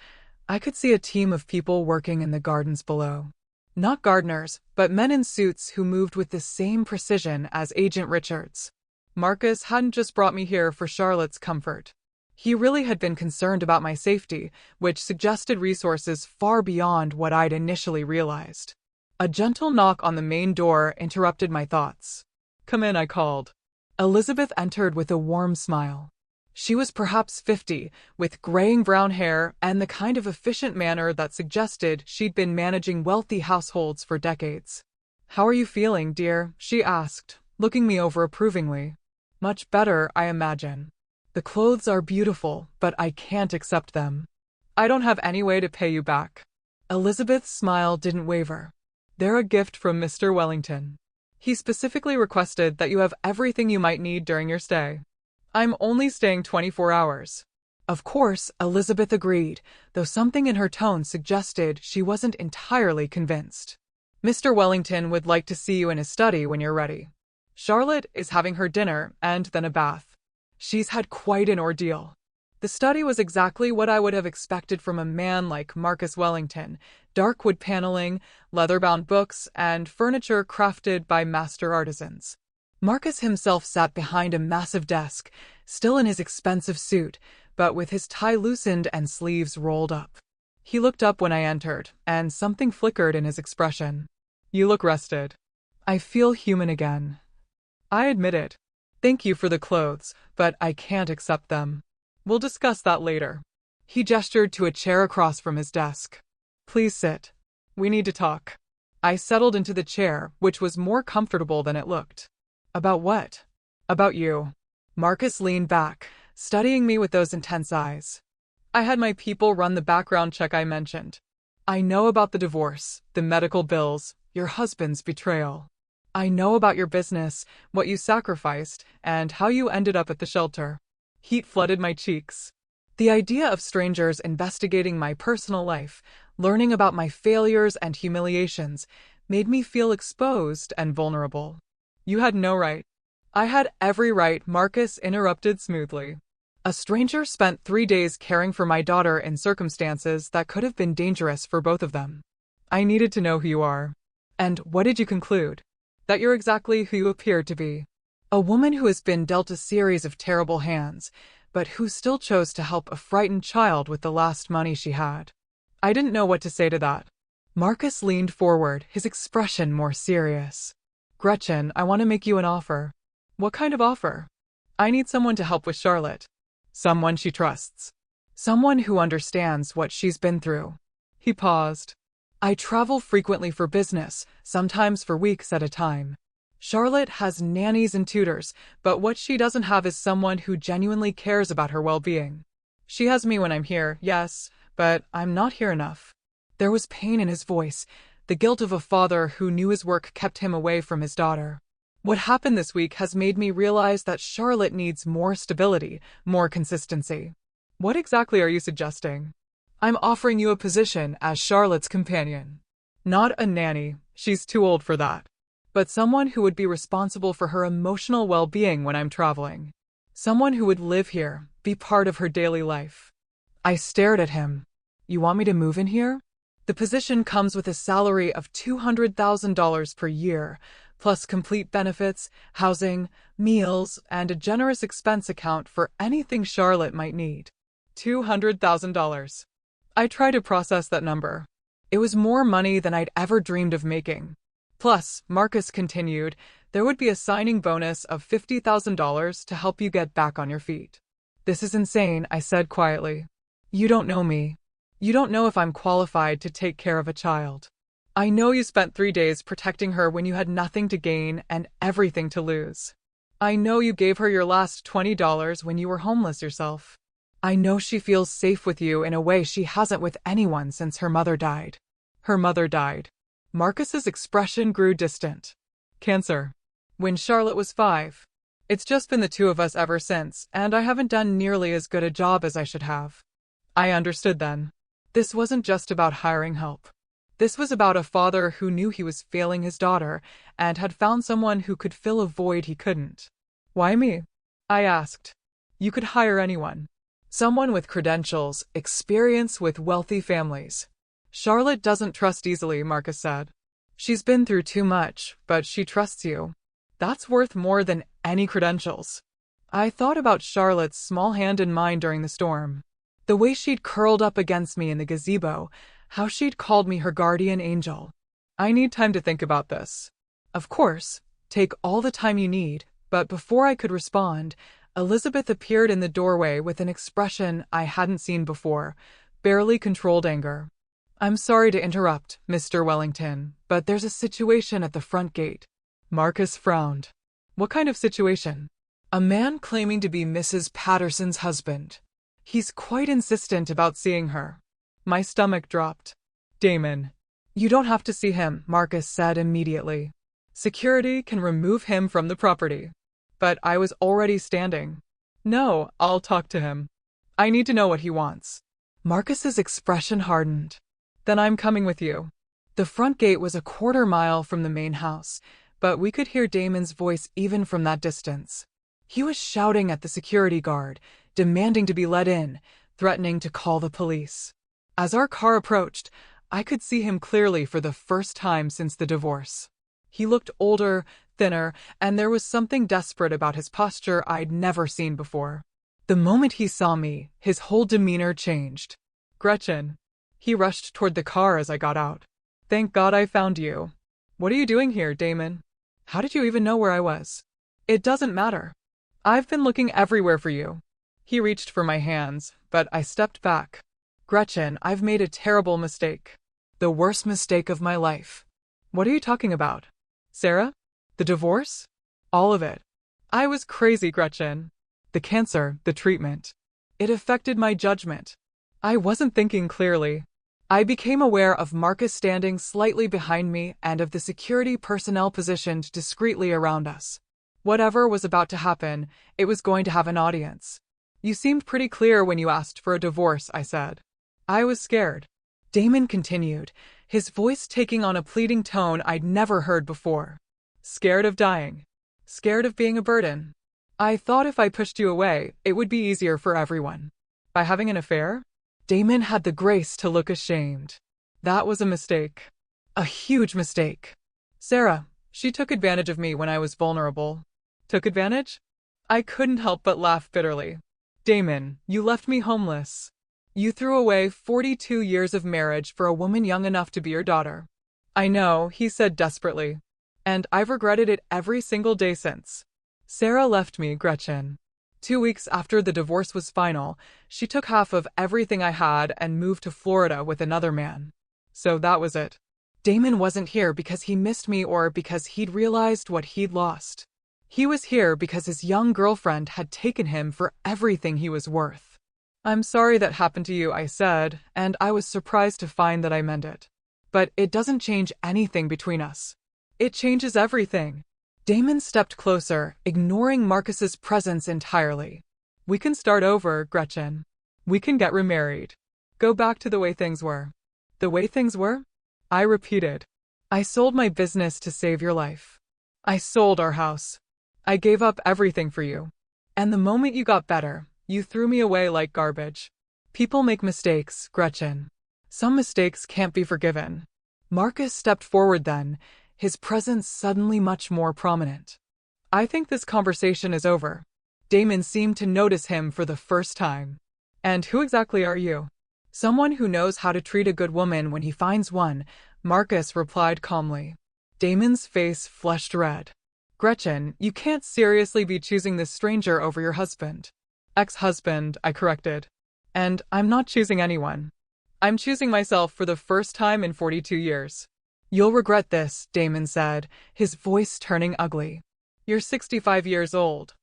I could see a team of people working in the gardens below. Not gardeners, but men in suits who moved with the same precision as Agent Richards. Marcus hadn't just brought me here for Charlotte's comfort. He really had been concerned about my safety, which suggested resources far beyond what I'd initially realized. A gentle knock on the main door interrupted my thoughts. "Come in," I called. Elizabeth entered with a warm smile. She was perhaps 50, with graying brown hair and the kind of efficient manner that suggested she'd been managing wealthy households for decades. "How are you feeling, dear?" she asked, looking me over approvingly. "Much better, I imagine. The clothes are beautiful, but I can't accept them. I don't have any way to pay you back." Elizabeth's smile didn't waver. "They're a gift from Mr. Wellington. He specifically requested that you have everything you might need during your stay. I'm only staying 24 hours. Of course, Elizabeth agreed, though something in her tone suggested she wasn't entirely convinced. "Mr. Wellington would like to see you in his study when you're ready. Charlotte is having her dinner and then a bath. She's had quite an ordeal." The study was exactly what I would have expected from a man like Marcus Wellington: dark wood paneling, leather-bound books, and furniture crafted by master artisans. Marcus himself sat behind a massive desk, still in his expensive suit, but with his tie loosened and sleeves rolled up. He looked up when I entered, and something flickered in his expression. "You look rested." "I feel human again." I admitted. "Thank you for the clothes, but I can't accept them." "We'll discuss that later." He gestured to a chair across from his desk. "Please sit. We need to talk." I settled into the chair, which was more comfortable than it looked. "About what?" "About you." Marcus leaned back, studying me with those intense eyes. "I had my people run the background check I mentioned. I know about the divorce, the medical bills, your husband's betrayal. I know about your business, what you sacrificed, and how you ended up at the shelter." Heat flooded my cheeks. The idea of strangers investigating my personal life, learning about my failures and humiliations, made me feel exposed and vulnerable. "You had no right." "I had every right," Marcus interrupted smoothly. "A stranger spent 3 days caring for my daughter in circumstances that could have been dangerous for both of them. I needed to know who you are." "And what did you conclude?" "That you're exactly who you appear to be. A woman who has been dealt a series of terrible hands, but who still chose to help a frightened child with the last money she had." I didn't know what to say to that. Marcus leaned forward, his expression more serious. "Gretchen, I want to make you an offer." "What kind of offer?" "I need someone to help with Charlotte. Someone she trusts. Someone who understands what she's been through." He paused. "I travel frequently for business, sometimes for weeks at a time. Charlotte has nannies and tutors, but what she doesn't have is someone who genuinely cares about her well-being. She has me when I'm here, yes, but I'm not here enough." There was pain in his voice, the guilt of a father who knew his work kept him away from his daughter. "What happened this week has made me realize that Charlotte needs more stability, more consistency." "What exactly are you suggesting?" "I'm offering you a position as Charlotte's companion. Not a nanny, she's too old for that. But someone who would be responsible for her emotional well-being when I'm traveling. Someone who would live here, be part of her daily life." I stared at him. "You want me to move in here?" "The position comes with a salary of $200,000 per year, plus complete benefits, housing, meals, and a generous expense account for anything Charlotte might need." $200,000. I tried to process that number. It was more money than I'd ever dreamed of making. Plus, Marcus continued, there would be a signing bonus of $50,000 to help you get back on your feet. "This is insane," I said quietly. "You don't know me. You don't know if I'm qualified to take care of a child. I know you spent 3 days protecting her when you had nothing to gain and everything to lose. I know you gave her your last $20 when you were homeless yourself. I know she feels safe with you in a way she hasn't with anyone since her mother died." Her mother died. Marcus's expression grew distant. "Cancer. When Charlotte was 5. It's just been the two of us ever since, and I haven't done nearly as good a job as I should have." I understood then. This wasn't just about hiring help. This was about a father who knew he was failing his daughter and had found someone who could fill a void he couldn't. "Why me?" I asked. "You could hire anyone. Someone with credentials, experience with wealthy families." "Charlotte doesn't trust easily," Marcus said. "She's been through too much, but she trusts you. That's worth more than any credentials." I thought about Charlotte's small hand in mine during the storm. The way she'd curled up against me in the gazebo, how she'd called me her guardian angel. "I need time to think about this." "Of course, take all the time you need," but before I could respond, Elizabeth appeared in the doorway with an expression I hadn't seen before, barely controlled anger. "I'm sorry to interrupt, Mr. Wellington, but there's a situation at the front gate." Marcus frowned. "What kind of situation?" "A man claiming to be Mrs. Patterson's husband. He's quite insistent about seeing her." My stomach dropped. "Damon." "You don't have to see him," Marcus said immediately. "Security can remove him from the property." But I was already standing. "No, I'll talk to him. I need to know what he wants." Marcus's expression hardened. "Then I'm coming with you." The front gate was a quarter mile from the main house, but we could hear Damon's voice even from that distance. He was shouting at the security guard, demanding to be let in, threatening to call the police. As our car approached, I could see him clearly for the first time since the divorce. He looked older, thinner, and there was something desperate about his posture I'd never seen before. The moment he saw me, his whole demeanor changed. Gretchen. He rushed toward the car as I got out. Thank God I found you. What are you doing here, Damon? How did you even know where I was? It doesn't matter. I've been looking everywhere for you. He reached for my hands, but I stepped back. Gretchen, I've made a terrible mistake. The worst mistake of my life. What are you talking about? Sarah? The divorce? All of it. I was crazy, Gretchen. The cancer, the treatment. It affected my judgment. I wasn't thinking clearly. I became aware of Marcus standing slightly behind me and of the security personnel positioned discreetly around us. Whatever was about to happen, it was going to have an audience. You seemed pretty clear when you asked for a divorce, I said. I was scared. Damon continued, his voice taking on a pleading tone I'd never heard before. Scared of dying. Scared of being a burden. I thought if I pushed you away, it would be easier for everyone. By having an affair? Damon had the grace to look ashamed. That was a mistake. A huge mistake. Sarah, she took advantage of me when I was vulnerable. Took advantage? I couldn't help but laugh bitterly. Damon, you left me homeless. You threw away 42 years of marriage for a woman young enough to be your daughter. I know, he said desperately. And I've regretted it every single day since. Sarah left me, Gretchen. 2 weeks after the divorce was final, she took half of everything I had and moved to Florida with another man. So that was it. Damon wasn't here because he missed me or because he'd realized what he'd lost. He was here because his young girlfriend had taken him for everything he was worth. I'm sorry that happened to you, I said, and I was surprised to find that I meant it. But it doesn't change anything between us. It changes everything. Damon stepped closer, ignoring Marcus's presence entirely. We can start over, Gretchen. We can get remarried. Go back to the way things were. The way things were? I repeated. I sold my business to save your life. I sold our house. I gave up everything for you. And the moment you got better, you threw me away like garbage. People make mistakes, Gretchen. Some mistakes can't be forgiven. Marcus stepped forward then, his presence suddenly much more prominent. I think this conversation is over. Damon seemed to notice him for the first time. And who exactly are you? Someone who knows how to treat a good woman when he finds one, Marcus replied calmly. Damon's face flushed red. Gretchen, you can't seriously be choosing this stranger over your husband. Ex-husband, I corrected. And I'm not choosing anyone. I'm choosing myself for the first time in 42 years. You'll regret this, Damon said, his voice turning ugly. You're 65 years old.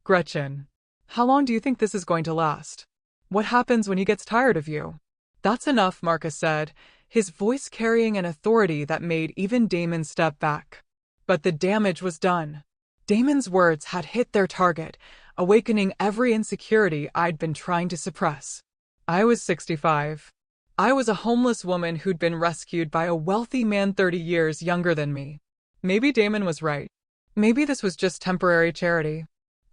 Gretchen, how long do you think this is going to last? What happens when he gets tired of you? That's enough, Marcus said, his voice carrying an authority that made even Damon step back. But the damage was done. Damon's words had hit their target, awakening every insecurity I'd been trying to suppress. I was 65. I was a homeless woman who'd been rescued by a wealthy man 30 years younger than me. Maybe Damon was right. Maybe this was just temporary charity.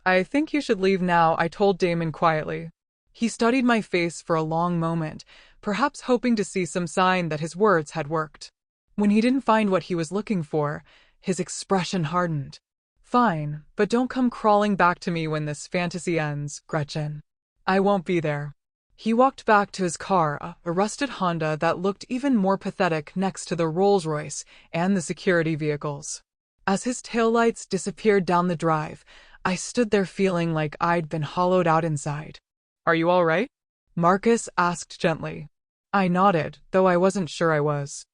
I think you should leave now, I told Damon quietly. He studied my face for a long moment, perhaps hoping to see some sign that his words had worked. When he didn't find what he was looking for, his expression hardened. Fine, but don't come crawling back to me when this fantasy ends, Gretchen. I won't be there. He walked back to his car, a rusted Honda that looked even more pathetic next to the Rolls-Royce and the security vehicles. As his taillights disappeared down the drive, I stood there feeling like I'd been hollowed out inside. Are you all right? Marcus asked gently. I nodded, though I wasn't sure I was.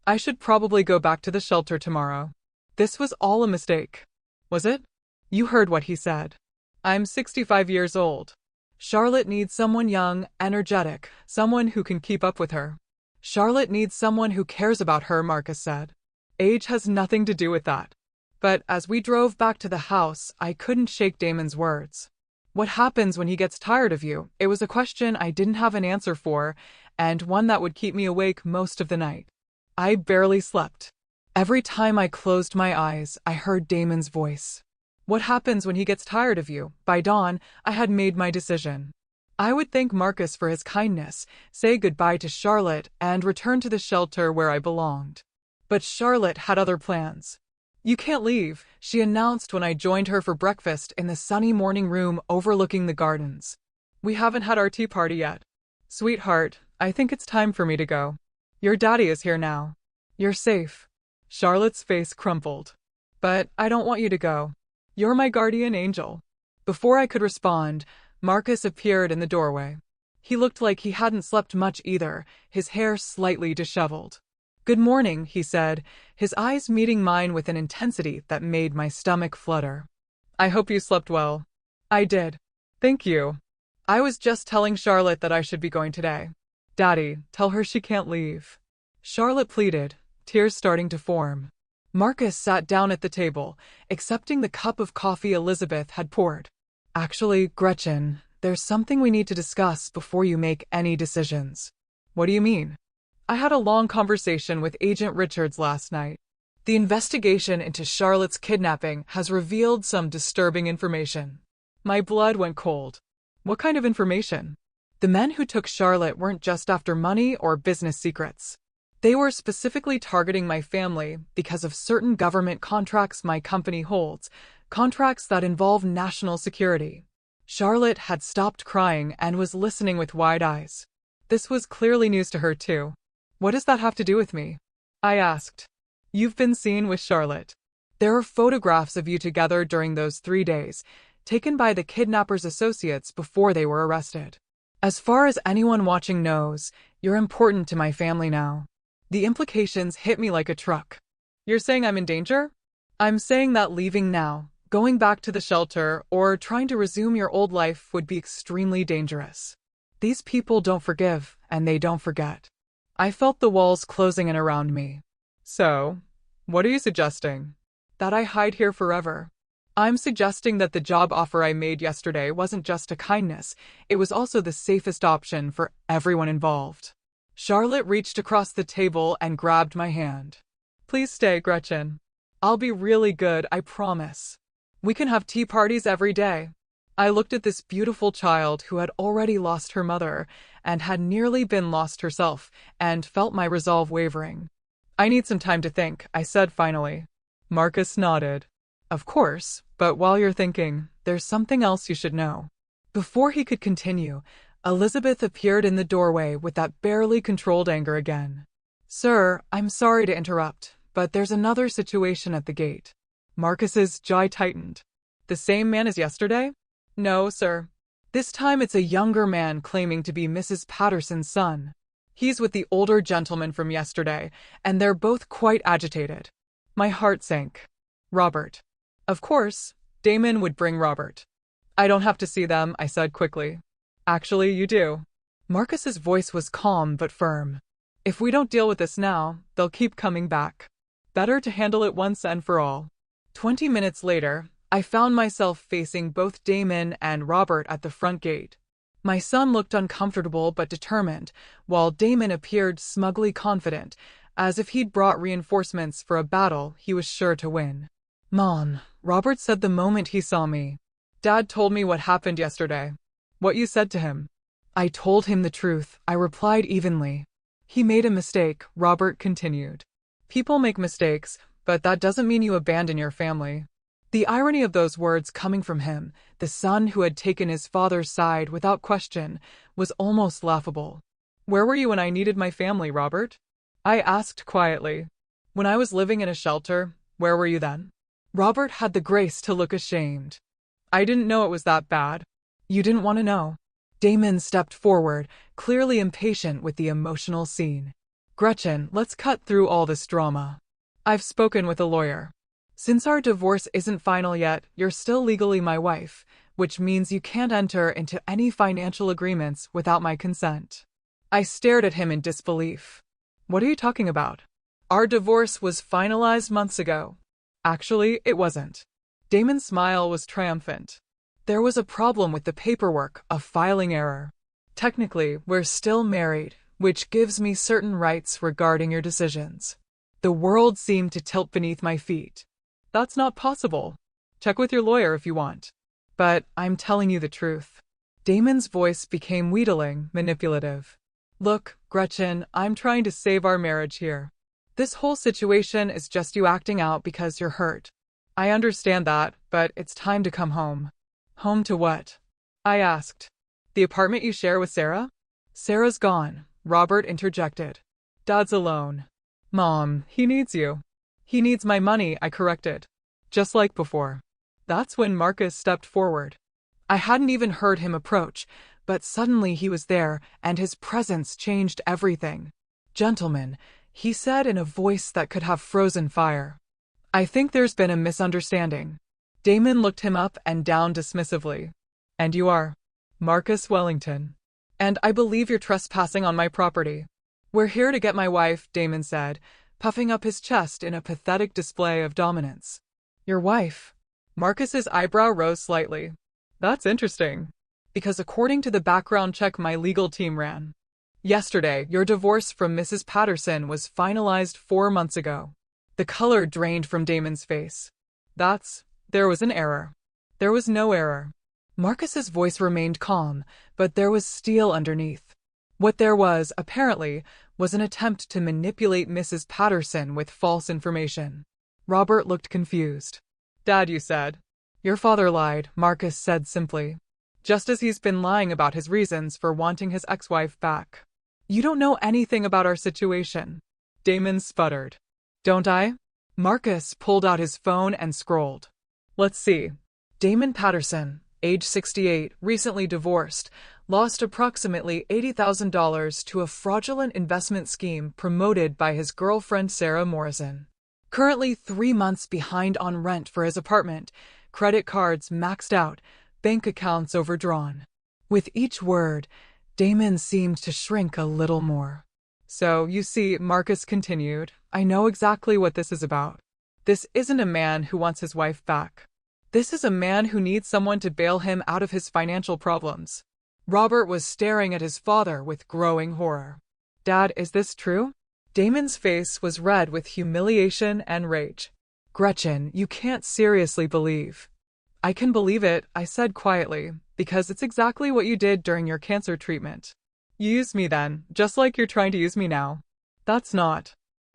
I should probably go back to the shelter tomorrow. This was all a mistake. Was it? You heard what he said. I'm 65 years old. Charlotte needs someone young, energetic, someone who can keep up with her. Charlotte needs someone who cares about her, Marcus said. Age has nothing to do with that. But as we drove back to the house, I couldn't shake Damon's words. What happens when he gets tired of you? It was a question I didn't have an answer for, and one that would keep me awake most of the night. I barely slept. Every time I closed my eyes, I heard Damon's voice. What happens when he gets tired of you? By dawn, I had made my decision. I would thank Marcus for his kindness, say goodbye to Charlotte, and return to the shelter where I belonged. But Charlotte had other plans. You can't leave, she announced when I joined her for breakfast in the sunny morning room overlooking the gardens. We haven't had our tea party yet. Sweetheart, I think it's time for me to go. Your daddy is here now. You're safe. Charlotte's face crumpled. But I don't want you to go. You're my guardian angel. Before I could respond, Marcus appeared in the doorway. He looked like he hadn't slept much either, his hair slightly disheveled. Good morning, he said, his eyes meeting mine with an intensity that made my stomach flutter. I hope you slept well. I did. Thank you. I was just telling Charlotte that I should be going today. Daddy, tell her she can't leave. Charlotte pleaded, tears starting to form. Marcus sat down at the table, accepting the cup of coffee Elizabeth had poured. Actually, Gretchen, there's something we need to discuss before you make any decisions. What do you mean? I had a long conversation with Agent Richards last night. The investigation into Charlotte's kidnapping has revealed some disturbing information. My blood went cold. What kind of information? The men who took Charlotte weren't just after money or business secrets. They were specifically targeting my family because of certain government contracts my company holds, contracts that involve national security. Charlotte had stopped crying and was listening with wide eyes. This was clearly news to her too. What does that have to do with me? I asked. You've been seen with Charlotte. There are photographs of you together during those 3 days, taken by the kidnappers' associates before they were arrested. As far as anyone watching knows, you're important to my family now. The implications hit me like a truck. You're saying I'm in danger? I'm saying that leaving now, going back to the shelter, or trying to resume your old life would be extremely dangerous. These people don't forgive, and they don't forget. I felt the walls closing in around me. So, what are you suggesting? That I hide here forever? I'm suggesting that the job offer I made yesterday wasn't just a kindness, it was also the safest option for everyone involved. Charlotte reached across the table and grabbed my hand. Please stay, Gretchen. I'll be really good, I promise. We can have tea parties every day. I looked at this beautiful child who had already lost her mother and had nearly been lost herself, and felt my resolve wavering. I need some time to think, I said finally. Marcus nodded. Of course, but while you're thinking, there's something else you should know. Before he could continue, Elizabeth appeared in the doorway with that barely controlled anger again. Sir, I'm sorry to interrupt, but there's another situation at the gate. Marcus's jaw tightened. The same man as yesterday? No, sir. This time it's a younger man claiming to be Mrs. Patterson's son. He's with the older gentleman from yesterday, and they're both quite agitated. My heart sank. Robert. Of course, Damon would bring Robert. I don't have to see them, I said quickly. Actually, you do. Marcus's voice was calm but firm. If we don't deal with this now, they'll keep coming back. Better to handle it once and for all. 20 minutes later, I found myself facing both Damon and Robert at the front gate. My son looked uncomfortable but determined, while Damon appeared smugly confident, as if he'd brought reinforcements for a battle he was sure to win. Mom, Robert said the moment he saw me. Dad told me what happened yesterday. What you said to him. I told him the truth, I replied evenly. He made a mistake, Robert continued. People make mistakes, but that doesn't mean you abandon your family. The irony of those words coming from him, the son who had taken his father's side without question, was almost laughable. Where were you when I needed my family, Robert? I asked quietly. When I was living in a shelter, where were you then? Robert had the grace to look ashamed. I didn't know it was that bad. You didn't want to know. Damon stepped forward, clearly impatient with the emotional scene. Gretchen, let's cut through all this drama. I've spoken with a lawyer. Since our divorce isn't final yet, you're still legally my wife, which means you can't enter into any financial agreements without my consent. I stared at him in disbelief. What are you talking about? Our divorce was finalized months ago. Actually, it wasn't. Damon's smile was triumphant. There was a problem with the paperwork, a filing error. Technically, we're still married, which gives me certain rights regarding your decisions. The world seemed to tilt beneath my feet. That's not possible. Check with your lawyer if you want. But I'm telling you the truth. Damon's voice became wheedling, manipulative. Look, Gretchen, I'm trying to save our marriage here. This whole situation is just you acting out because you're hurt. I understand that, but it's time to come home. Home to what? I asked. The apartment you share with Sarah? Sarah's gone, Robert interjected. Dad's alone. Mom, he needs you. He needs my money, I corrected. Just like before. That's when Marcus stepped forward. I hadn't even heard him approach, but suddenly he was there, and his presence changed everything. Gentlemen, he said in a voice that could have frozen fire. I think there's been a misunderstanding. Damon looked him up and down dismissively. And you are? Marcus Wellington. And I believe you're trespassing on my property. We're here to get my wife, Damon said, puffing up his chest in a pathetic display of dominance. Your wife? Marcus's eyebrow rose slightly. That's interesting. Because according to the background check my legal team ran, yesterday, your divorce from Mrs. Patterson was finalized 4 months ago. The color drained from Damon's face. There was an error. There was no error. Marcus's voice remained calm, but there was steel underneath. What there was, apparently, was an attempt to manipulate Mrs. Patterson with false information. Robert looked confused. Dad, you said. Your father lied, Marcus said simply. Just as he's been lying about his reasons for wanting his ex-wife back. You don't know anything about our situation. Damon sputtered. Don't I? Marcus pulled out his phone and scrolled. Let's see. Damon Patterson, age 68, recently divorced, lost approximately $80,000 to a fraudulent investment scheme promoted by his girlfriend Sarah Morrison. Currently 3 months behind on rent for his apartment, credit cards maxed out, bank accounts overdrawn. With each word, Damon seemed to shrink a little more. So, you see, Marcus continued, I know exactly what this is about. This isn't a man who wants his wife back. This is a man who needs someone to bail him out of his financial problems. Robert was staring at his father with growing horror. Dad, is this true? Damon's face was red with humiliation and rage. Gretchen, you can't seriously believe. I can believe it, I said quietly, because it's exactly what you did during your cancer treatment. You used me then, just like you're trying to use me now. That's not.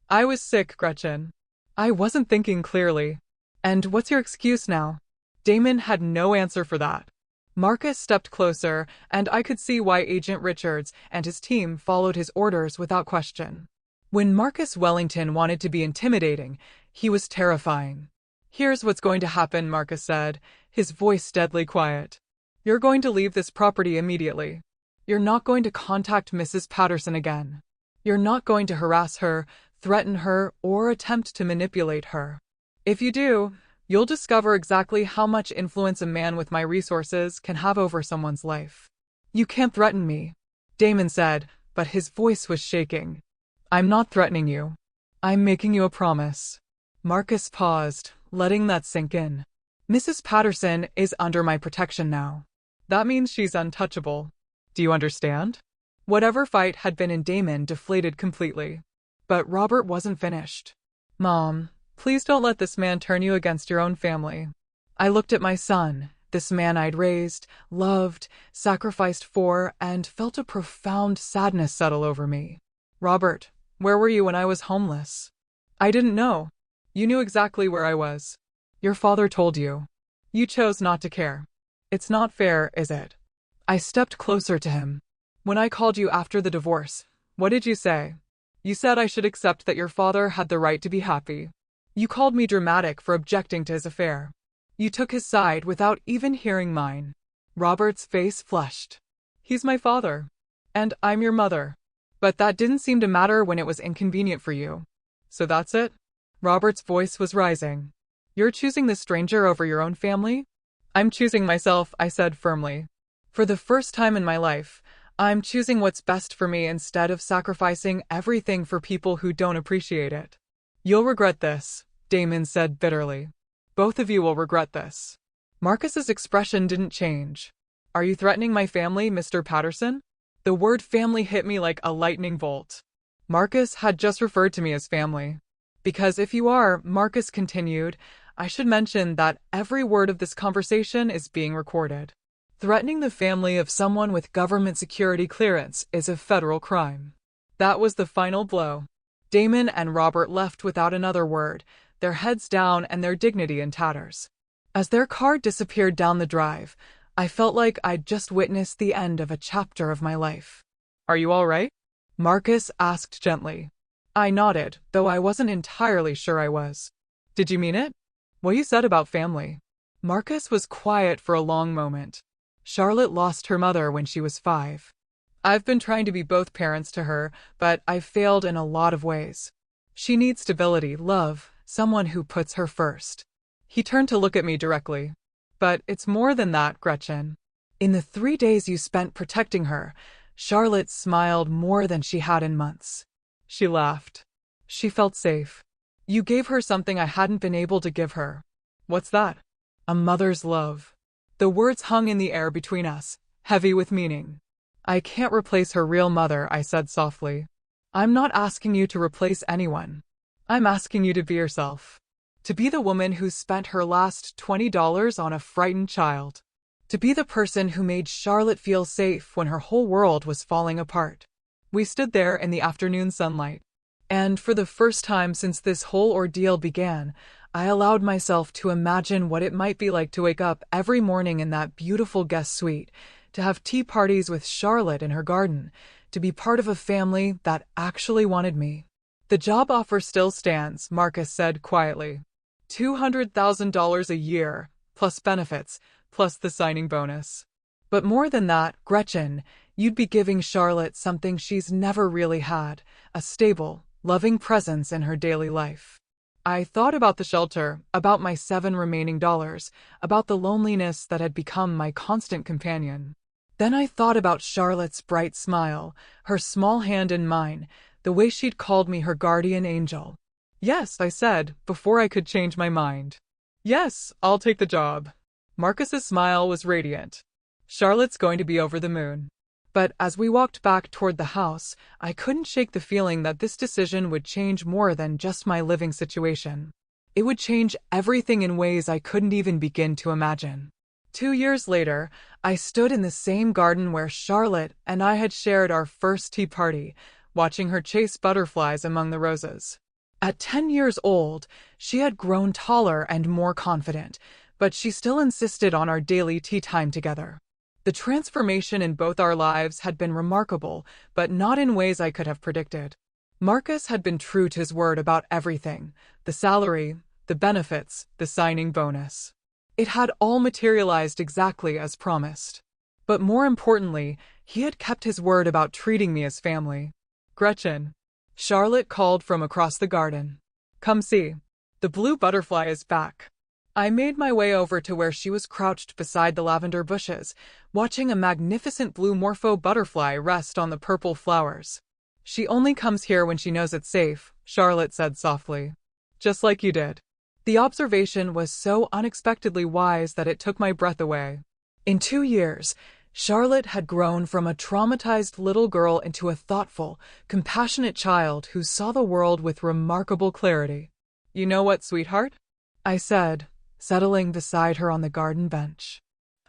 I was sick, Gretchen. I wasn't thinking clearly. And what's your excuse now? Damon had no answer for that. Marcus stepped closer, and I could see why Agent Richards and his team followed his orders without question. When Marcus Wellington wanted to be intimidating, he was terrifying. Here's what's going to happen, Marcus said, his voice deadly quiet. You're going to leave this property immediately. You're not going to contact Mrs. Patterson again. You're not going to harass her, threaten her, or attempt to manipulate her. If you do, you'll discover exactly how much influence a man with my resources can have over someone's life. You can't threaten me, Damon said, but his voice was shaking. I'm not threatening you. I'm making you a promise. Marcus paused, letting that sink in. Mrs. Patterson is under my protection now. That means she's untouchable. Do you understand? Whatever fight had been in Damon deflated completely. But Robert wasn't finished. Mom, please don't let this man turn you against your own family. I looked at my son, this man I'd raised, loved, sacrificed for, and felt a profound sadness settle over me. Robert, where were you when I was homeless? I didn't know. You knew exactly where I was. Your father told you. You chose not to care. It's not fair, is it? I stepped closer to him. When I called you after the divorce, what did you say? You said I should accept that your father had the right to be happy. You called me dramatic for objecting to his affair. You took his side without even hearing mine. Robert's face flushed. He's my father. And I'm your mother. But that didn't seem to matter when it was inconvenient for you. So that's it? Robert's voice was rising. You're choosing this stranger over your own family? I'm choosing myself, I said firmly. For the first time in my life, I'm choosing what's best for me instead of sacrificing everything for people who don't appreciate it. You'll regret this, Damon said bitterly. Both of you will regret this. Marcus's expression didn't change. Are you threatening my family, Mr. Patterson? The word family hit me like a lightning bolt. Marcus had just referred to me as family. Because if you are, Marcus continued, I should mention that every word of this conversation is being recorded. Threatening the family of someone with government security clearance is a federal crime. That was the final blow. Damon and Robert left without another word, their heads down and their dignity in tatters. As their car disappeared down the drive, I felt like I'd just witnessed the end of a chapter of my life. "Are you all right?" Marcus asked gently. I nodded, though I wasn't entirely sure I was. "Did you mean it? What you said about family?" Marcus was quiet for a long moment. "Charlotte lost her mother when she was 5. I've been trying to be both parents to her, but I've failed in a lot of ways. She needs stability, love, someone who puts her first." He turned to look at me directly. "But it's more than that, Gretchen. In the 3 days you spent protecting her, Charlotte smiled more than she had in months. She laughed. She felt safe. You gave her something I hadn't been able to give her." "What's that?" "A mother's love." The words hung in the air between us, heavy with meaning. "I can't replace her real mother," I said softly. "I'm not asking you to replace anyone. I'm asking you to be yourself. To be the woman who spent her last $20 on a frightened child. To be the person who made Charlotte feel safe when her whole world was falling apart." We stood there in the afternoon sunlight. And for the first time since this whole ordeal began, I allowed myself to imagine what it might be like to wake up every morning in that beautiful guest suite, to have tea parties with Charlotte in her garden, to be part of a family that actually wanted me. "The job offer still stands," Marcus said quietly. $200,000 a year, plus benefits, plus the signing bonus. "But more than that, Gretchen, you'd be giving Charlotte something she's never really had, a stable, loving presence in her daily life." I thought about the shelter, about my 7 remaining dollars, about the loneliness that had become my constant companion. Then I thought about Charlotte's bright smile, her small hand in mine, the way she'd called me her guardian angel. "Yes," I said, before I could change my mind. "Yes, I'll take the job." Marcus's smile was radiant. "Charlotte's going to be over the moon." But as we walked back toward the house, I couldn't shake the feeling that this decision would change more than just my living situation. It would change everything in ways I couldn't even begin to imagine. 2 years later, I stood in the same garden where Charlotte and I had shared our first tea party, watching her chase butterflies among the roses. At 10 years old, she had grown taller and more confident, but she still insisted on our daily tea time together. The transformation in both our lives had been remarkable, but not in ways I could have predicted. Marcus had been true to his word about everything: the salary, the benefits, the signing bonus. It had all materialized exactly as promised. But more importantly, he had kept his word about treating me as family. "Gretchen," Charlotte called from across the garden. "Come see. The blue butterfly is back." I made my way over to where she was crouched beside the lavender bushes, watching a magnificent blue morpho butterfly rest on the purple flowers. "She only comes here when she knows it's safe," Charlotte said softly. "Just like you did." The observation was so unexpectedly wise that it took my breath away. In 2 years, Charlotte had grown from a traumatized little girl into a thoughtful, compassionate child who saw the world with remarkable clarity. "You know what, sweetheart?" I said, settling beside her on the garden bench.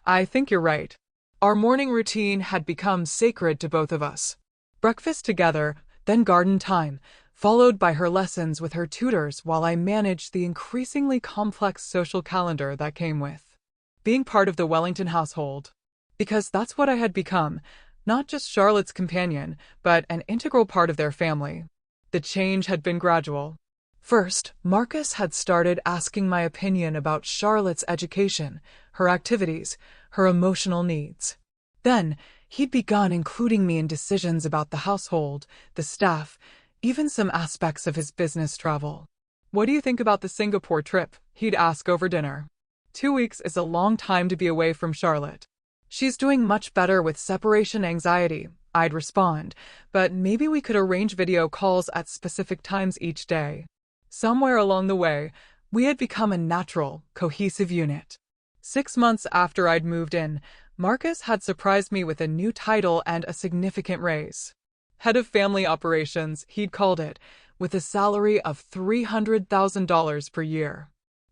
"I think you're right. Our morning routine had become sacred to both of us. Breakfast together, then garden time, followed by her lessons with her tutors while I managed the increasingly complex social calendar that came with being part of the Wellington household. Because that's what I had become, not just Charlotte's companion, but an integral part of their family. The change had been gradual. First, Marcus had started asking my opinion about Charlotte's education, her activities, her emotional needs. Then, he'd begun including me in decisions about the household, the staff, even some aspects of his business travel. "What do you think about the Singapore trip?" he'd ask over dinner. 2 weeks is a long time to be away from Charlotte. "She's doing much better with separation anxiety," I'd respond, "but maybe we could arrange video calls at specific times each day." Somewhere along the way, we had become a natural, cohesive unit. 6 months after I'd moved in, Marcus had surprised me with a new title and a significant raise. Head of Family Operations, he'd called it, with a salary of $300,000 per year.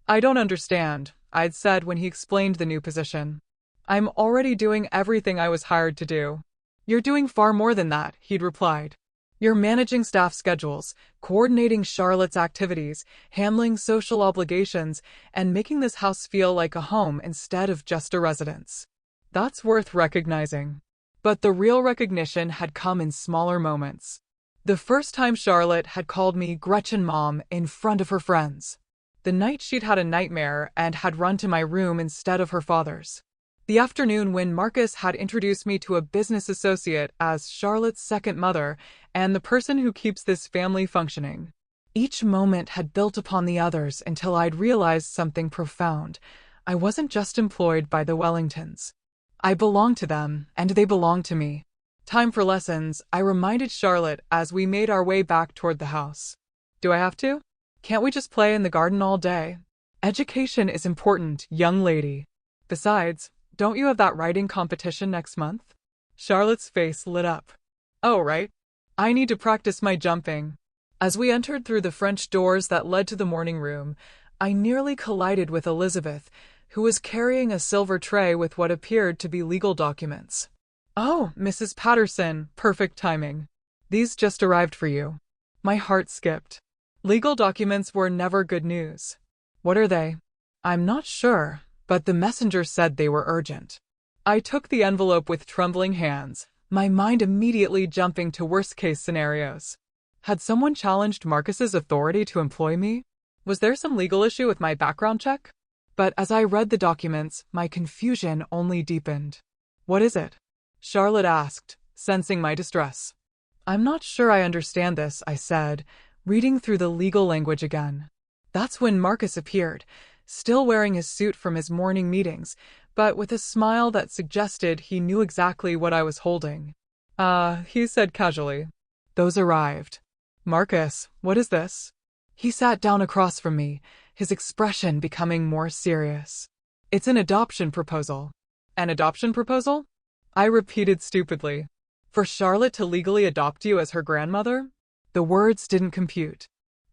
"I don't understand," I'd said when he explained the new position. "I'm already doing everything I was hired to do." "You're doing far more than that," he'd replied. You're managing staff schedules, coordinating Charlotte's activities, handling social obligations, and making this house feel like a home instead of just a residence. That's worth recognizing. But the real recognition had come in smaller moments. The first time Charlotte had called me Gretchen Mom in front of her friends. The night she'd had a nightmare and had run to my room instead of her father's. The afternoon when Marcus had introduced me to a business associate as Charlotte's second mother and the person who keeps this family functioning. Each moment had built upon the others until I'd realized something profound. I wasn't just employed by the Wellingtons. I belonged to them, and they belonged to me. Time for lessons, I reminded Charlotte as we made our way back toward the house. Do I have to? Can't we just play in the garden all day? Education is important, young lady. Besides, don't you have that writing competition next month? Charlotte's face lit up. Oh, right. I need to practice my jumping. As we entered through the French doors that led to the morning room, I nearly collided with Elizabeth, who was carrying a silver tray with what appeared to be legal documents. Oh, Mrs. Patterson, perfect timing. These just arrived for you. My heart skipped. Legal documents were never good news. What are they? I'm not sure, but the messenger said they were urgent. I took the envelope with trembling hands, my mind immediately jumping to worst-case scenarios. Had someone challenged Marcus's authority to employ me? Was there some legal issue with my background check? But as I read the documents, my confusion only deepened. What is it? Charlotte asked, sensing my distress. I'm not sure I understand this, I said, reading through the legal language again. That's when Marcus appeared, still wearing his suit from his morning meetings, but with a smile that suggested he knew exactly what I was holding. He said casually. Those arrived. Marcus, what is this? He sat down across from me, his expression becoming more serious. It's an adoption proposal. An adoption proposal? I repeated stupidly. For Charlotte to legally adopt you as her grandmother? The words didn't compute.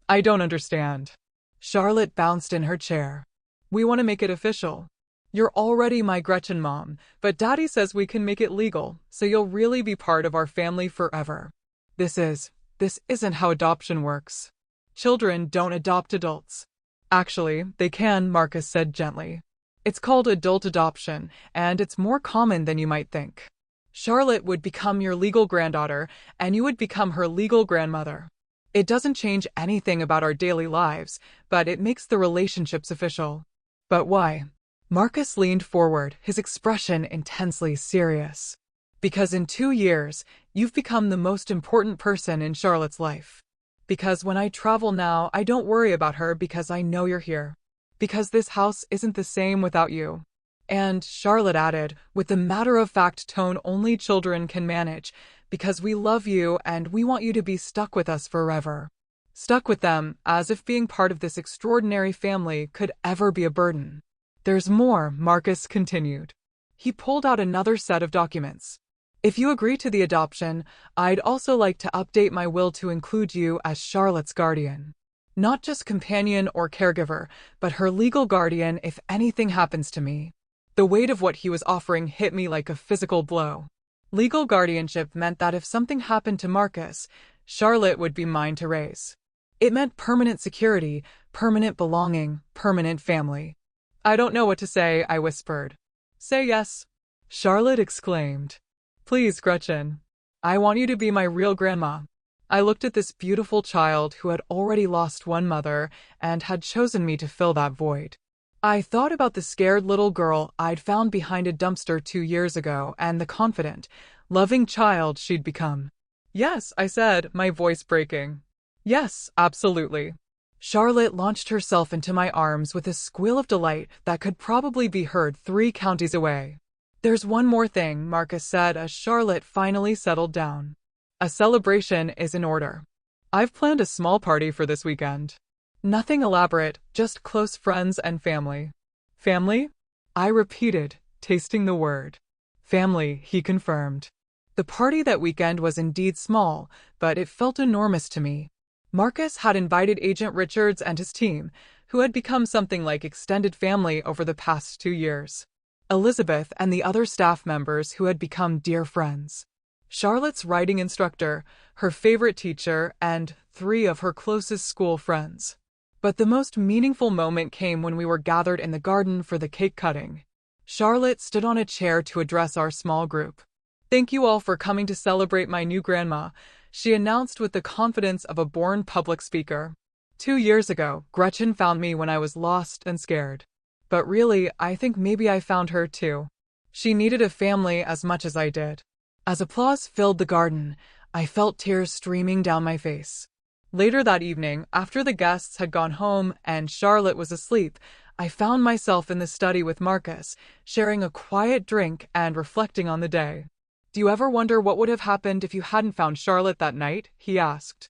I don't understand. Charlotte bounced in her chair. We want to make it official. You're already my Gretchen Mom, but Daddy says we can make it legal, so you'll really be part of our family forever. This isn't how adoption works. Children don't adopt adults. Actually, they can, Marcus said gently. It's called adult adoption, and it's more common than you might think. Charlotte would become your legal granddaughter, and you would become her legal grandmother. It doesn't change anything about our daily lives, but it makes the relationships official. But why? Marcus leaned forward, his expression intensely serious. Because in 2 years, you've become the most important person in Charlotte's life. Because when I travel now, I don't worry about her because I know you're here. Because this house isn't the same without you. And, Charlotte added, with the matter-of-fact tone only children can manage, because we love you and we want you to be stuck with us forever. Stuck with them, as if being part of this extraordinary family could ever be a burden. There's more, Marcus continued. He pulled out another set of documents. If you agree to the adoption, I'd also like to update my will to include you as Charlotte's guardian. Not just companion or caregiver, but her legal guardian if anything happens to me. The weight of what he was offering hit me like a physical blow. Legal guardianship meant that if something happened to Marcus, Charlotte would be mine to raise. It meant permanent security, permanent belonging, permanent family. I don't know what to say, I whispered. Say yes, Charlotte exclaimed. Please, Gretchen. I want you to be my real grandma. I looked at this beautiful child who had already lost one mother and had chosen me to fill that void. I thought about the scared little girl I'd found behind a dumpster 2 years ago and the confident, loving child she'd become. Yes, I said, my voice breaking. Yes, absolutely. Charlotte launched herself into my arms with a squeal of delight that could probably be heard 3 counties away. There's one more thing, Marcus said as Charlotte finally settled down. A celebration is in order. I've planned a small party for this weekend. Nothing elaborate, just close friends and family. Family? I repeated, tasting the word. Family, he confirmed. The party that weekend was indeed small, but it felt enormous to me. Marcus had invited Agent Richards and his team, who had become something like extended family over the past 2 years. Elizabeth and the other staff members who had become dear friends. Charlotte's writing instructor, her favorite teacher, and 3 of her closest school friends. But the most meaningful moment came when we were gathered in the garden for the cake cutting. Charlotte stood on a chair to address our small group. "Thank you all for coming to celebrate my new grandma," she announced with the confidence of a born public speaker. "2 years ago, Gretchen found me when I was lost and scared. But really, I think maybe I found her too. She needed a family as much as I did." As applause filled the garden, I felt tears streaming down my face. Later that evening, after the guests had gone home and Charlotte was asleep, I found myself in the study with Marcus, sharing a quiet drink and reflecting on the day. "Do you ever wonder what would have happened if you hadn't found Charlotte that night?" he asked.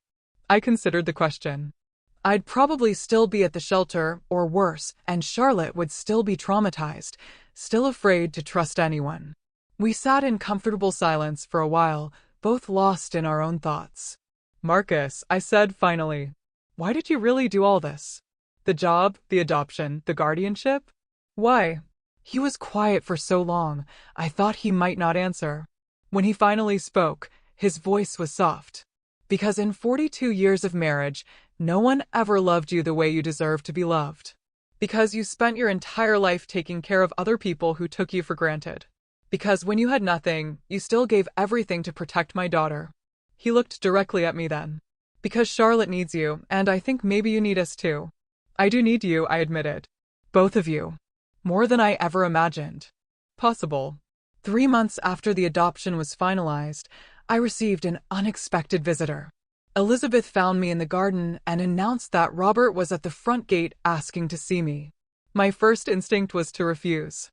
I considered the question. I'd probably still be at the shelter, or worse, and Charlotte would still be traumatized, still afraid to trust anyone. We sat in comfortable silence for a while, both lost in our own thoughts. "Marcus," I said finally, "why did you really do all this? The job, the adoption, the guardianship? Why?" He was quiet for so long, I thought he might not answer. When he finally spoke, his voice was soft. "Because in 42 years of marriage, no one ever loved you the way you deserve to be loved. Because you spent your entire life taking care of other people who took you for granted. Because when you had nothing, you still gave everything to protect my daughter." He looked directly at me then. "Because Charlotte needs you, and I think maybe you need us too." "I do need you," I admitted. "Both of you. More than I ever imagined possible." 3 months after the adoption was finalized, I received an unexpected visitor. Elizabeth found me in the garden and announced that Robert was at the front gate asking to see me. My first instinct was to refuse.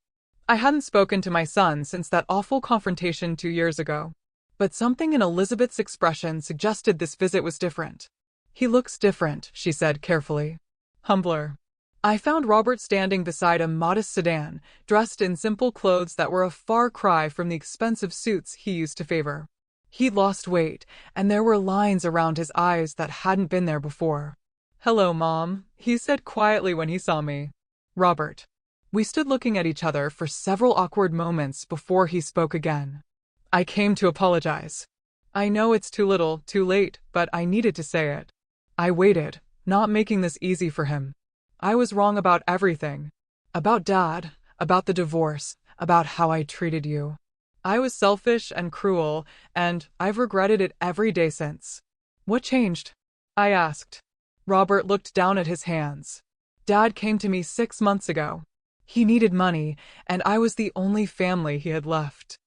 I hadn't spoken to my son since that awful confrontation 2 years ago. But something in Elizabeth's expression suggested this visit was different. "He looks different," she said carefully. "Humbler." I found Robert standing beside a modest sedan, dressed in simple clothes that were a far cry from the expensive suits he used to favor. He'd lost weight, and there were lines around his eyes that hadn't been there before. "Hello, Mom," he said quietly when he saw me. "Robert." We stood looking at each other for several awkward moments before he spoke again. "I came to apologize. I know it's too little, too late, but I needed to say it. I waited, not making this easy for him. I was wrong about everything. About Dad, about the divorce, about how I treated you. I was selfish and cruel, and I've regretted it every day since." "What changed?" I asked. Robert looked down at his hands. "Dad came to me 6 months ago. He needed money, and I was the only family he had left.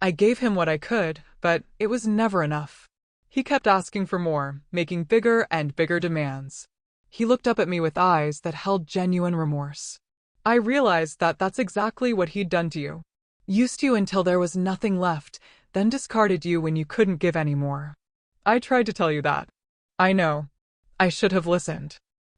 I gave him what I could, but it was never enough. He kept asking for more, making bigger and bigger demands." He looked up at me with eyes that held genuine remorse. "I realized that that's exactly what he'd done to you. Used you until there was nothing left, then discarded you when you couldn't give any more. I tried to tell you that. I know. I should have listened.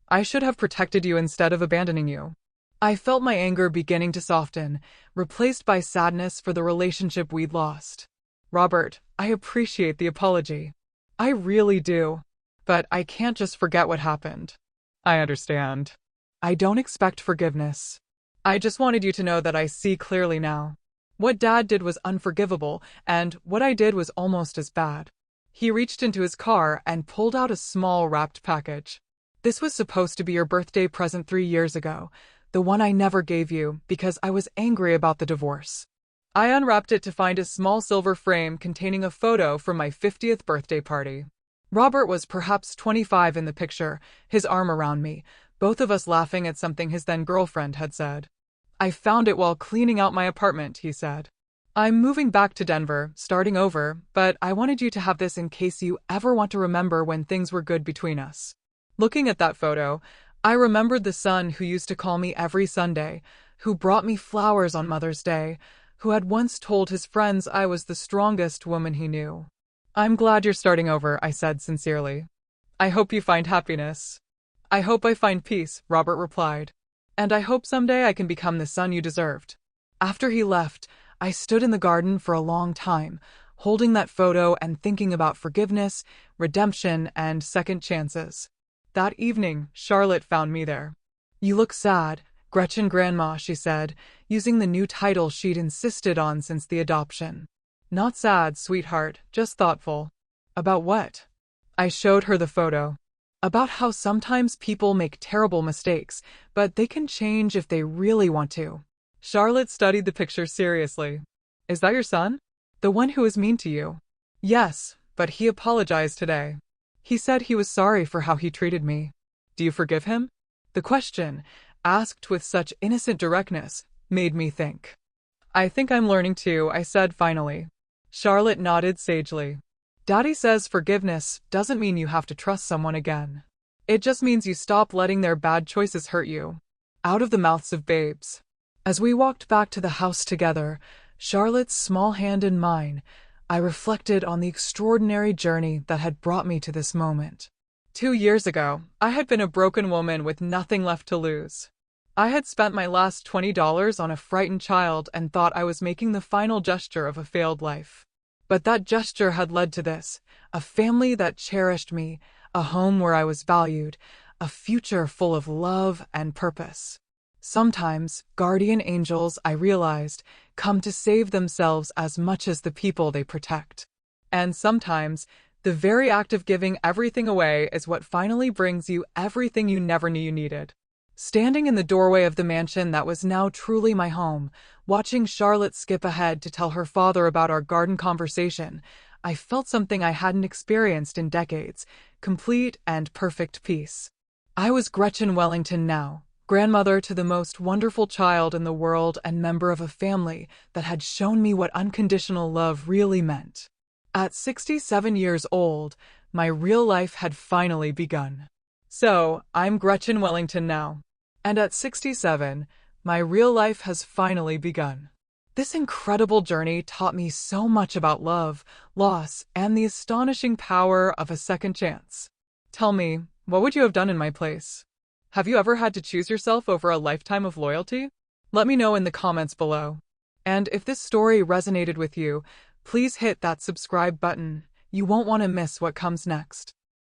I should have protected you instead of abandoning you." I felt my anger beginning to soften, replaced by sadness for the relationship we'd lost. "Robert, I appreciate the apology. I really do. But I can't just forget what happened." "I understand. I don't expect forgiveness. I just wanted you to know that I see clearly now. What Dad did was unforgivable, and what I did was almost as bad." He reached into his car and pulled out a small wrapped package. "This was supposed to be your birthday present 3 years ago. The one I never gave you because I was angry about the divorce." I unwrapped it to find a small silver frame containing a photo from my 50th birthday party. Robert was perhaps 25 in the picture, his arm around me, both of us laughing at something his then-girlfriend had said. "I found it while cleaning out my apartment," he said. "I'm moving back to Denver, starting over, but I wanted you to have this in case you ever want to remember when things were good between us." Looking at that photo, I remembered the son who used to call me every Sunday, who brought me flowers on Mother's Day, who had once told his friends I was the strongest woman he knew. "I'm glad you're starting over," I said sincerely. "I hope you find happiness." "I hope I find peace," Robert replied. "And I hope someday I can become the son you deserved." After he left, I stood in the garden for a long time, holding that photo and thinking about forgiveness, redemption, and second chances. That evening, Charlotte found me there. "You look sad, Gretchen Grandma," she said, using the new title she'd insisted on since the adoption. Not sad, sweetheart, just thoughtful. About what? I showed her the photo. About how sometimes people make terrible mistakes, but they can change if they really want to. Charlotte studied the picture seriously. Is that your son? The one who was mean to you? Yes, but he apologized today. He said he was sorry for how he treated me. Do you forgive him? The question, asked with such innocent directness, made me think. I think I'm learning to, I said finally. Charlotte nodded sagely. Daddy says forgiveness doesn't mean you have to trust someone again. It just means you stop letting their bad choices hurt you. Out of the mouths of babes. As we walked back to the house together, Charlotte's small hand in mine, I reflected on the extraordinary journey that had brought me to this moment. 2 years ago, I had been a broken woman with nothing left to lose. I had spent my last $20 on a frightened child and thought I was making the final gesture of a failed life. But that gesture had led to this, a family that cherished me, a home where I was valued, a future full of love and purpose. Sometimes, guardian angels, I realized, come to save themselves as much as the people they protect. And sometimes, the very act of giving everything away is what finally brings you everything you never knew you needed. Standing in the doorway of the mansion that was now truly my home, watching Charlotte skip ahead to tell her father about our garden conversation, I felt something I hadn't experienced in decades, complete and perfect peace. I was Gretchen Wellington now, grandmother to the most wonderful child in the world and member of a family that had shown me what unconditional love really meant. At 67 years old, my real life had finally begun. So, I'm Gretchen Wellington now. And at 67, my real life has finally begun. This incredible journey taught me so much about love, loss, and the astonishing power of a second chance. Tell me, what would you have done in my place? Have you ever had to choose yourself over a lifetime of loyalty? Let me know in the comments below. And if this story resonated with you, please hit that subscribe button. You won't want to miss what comes next.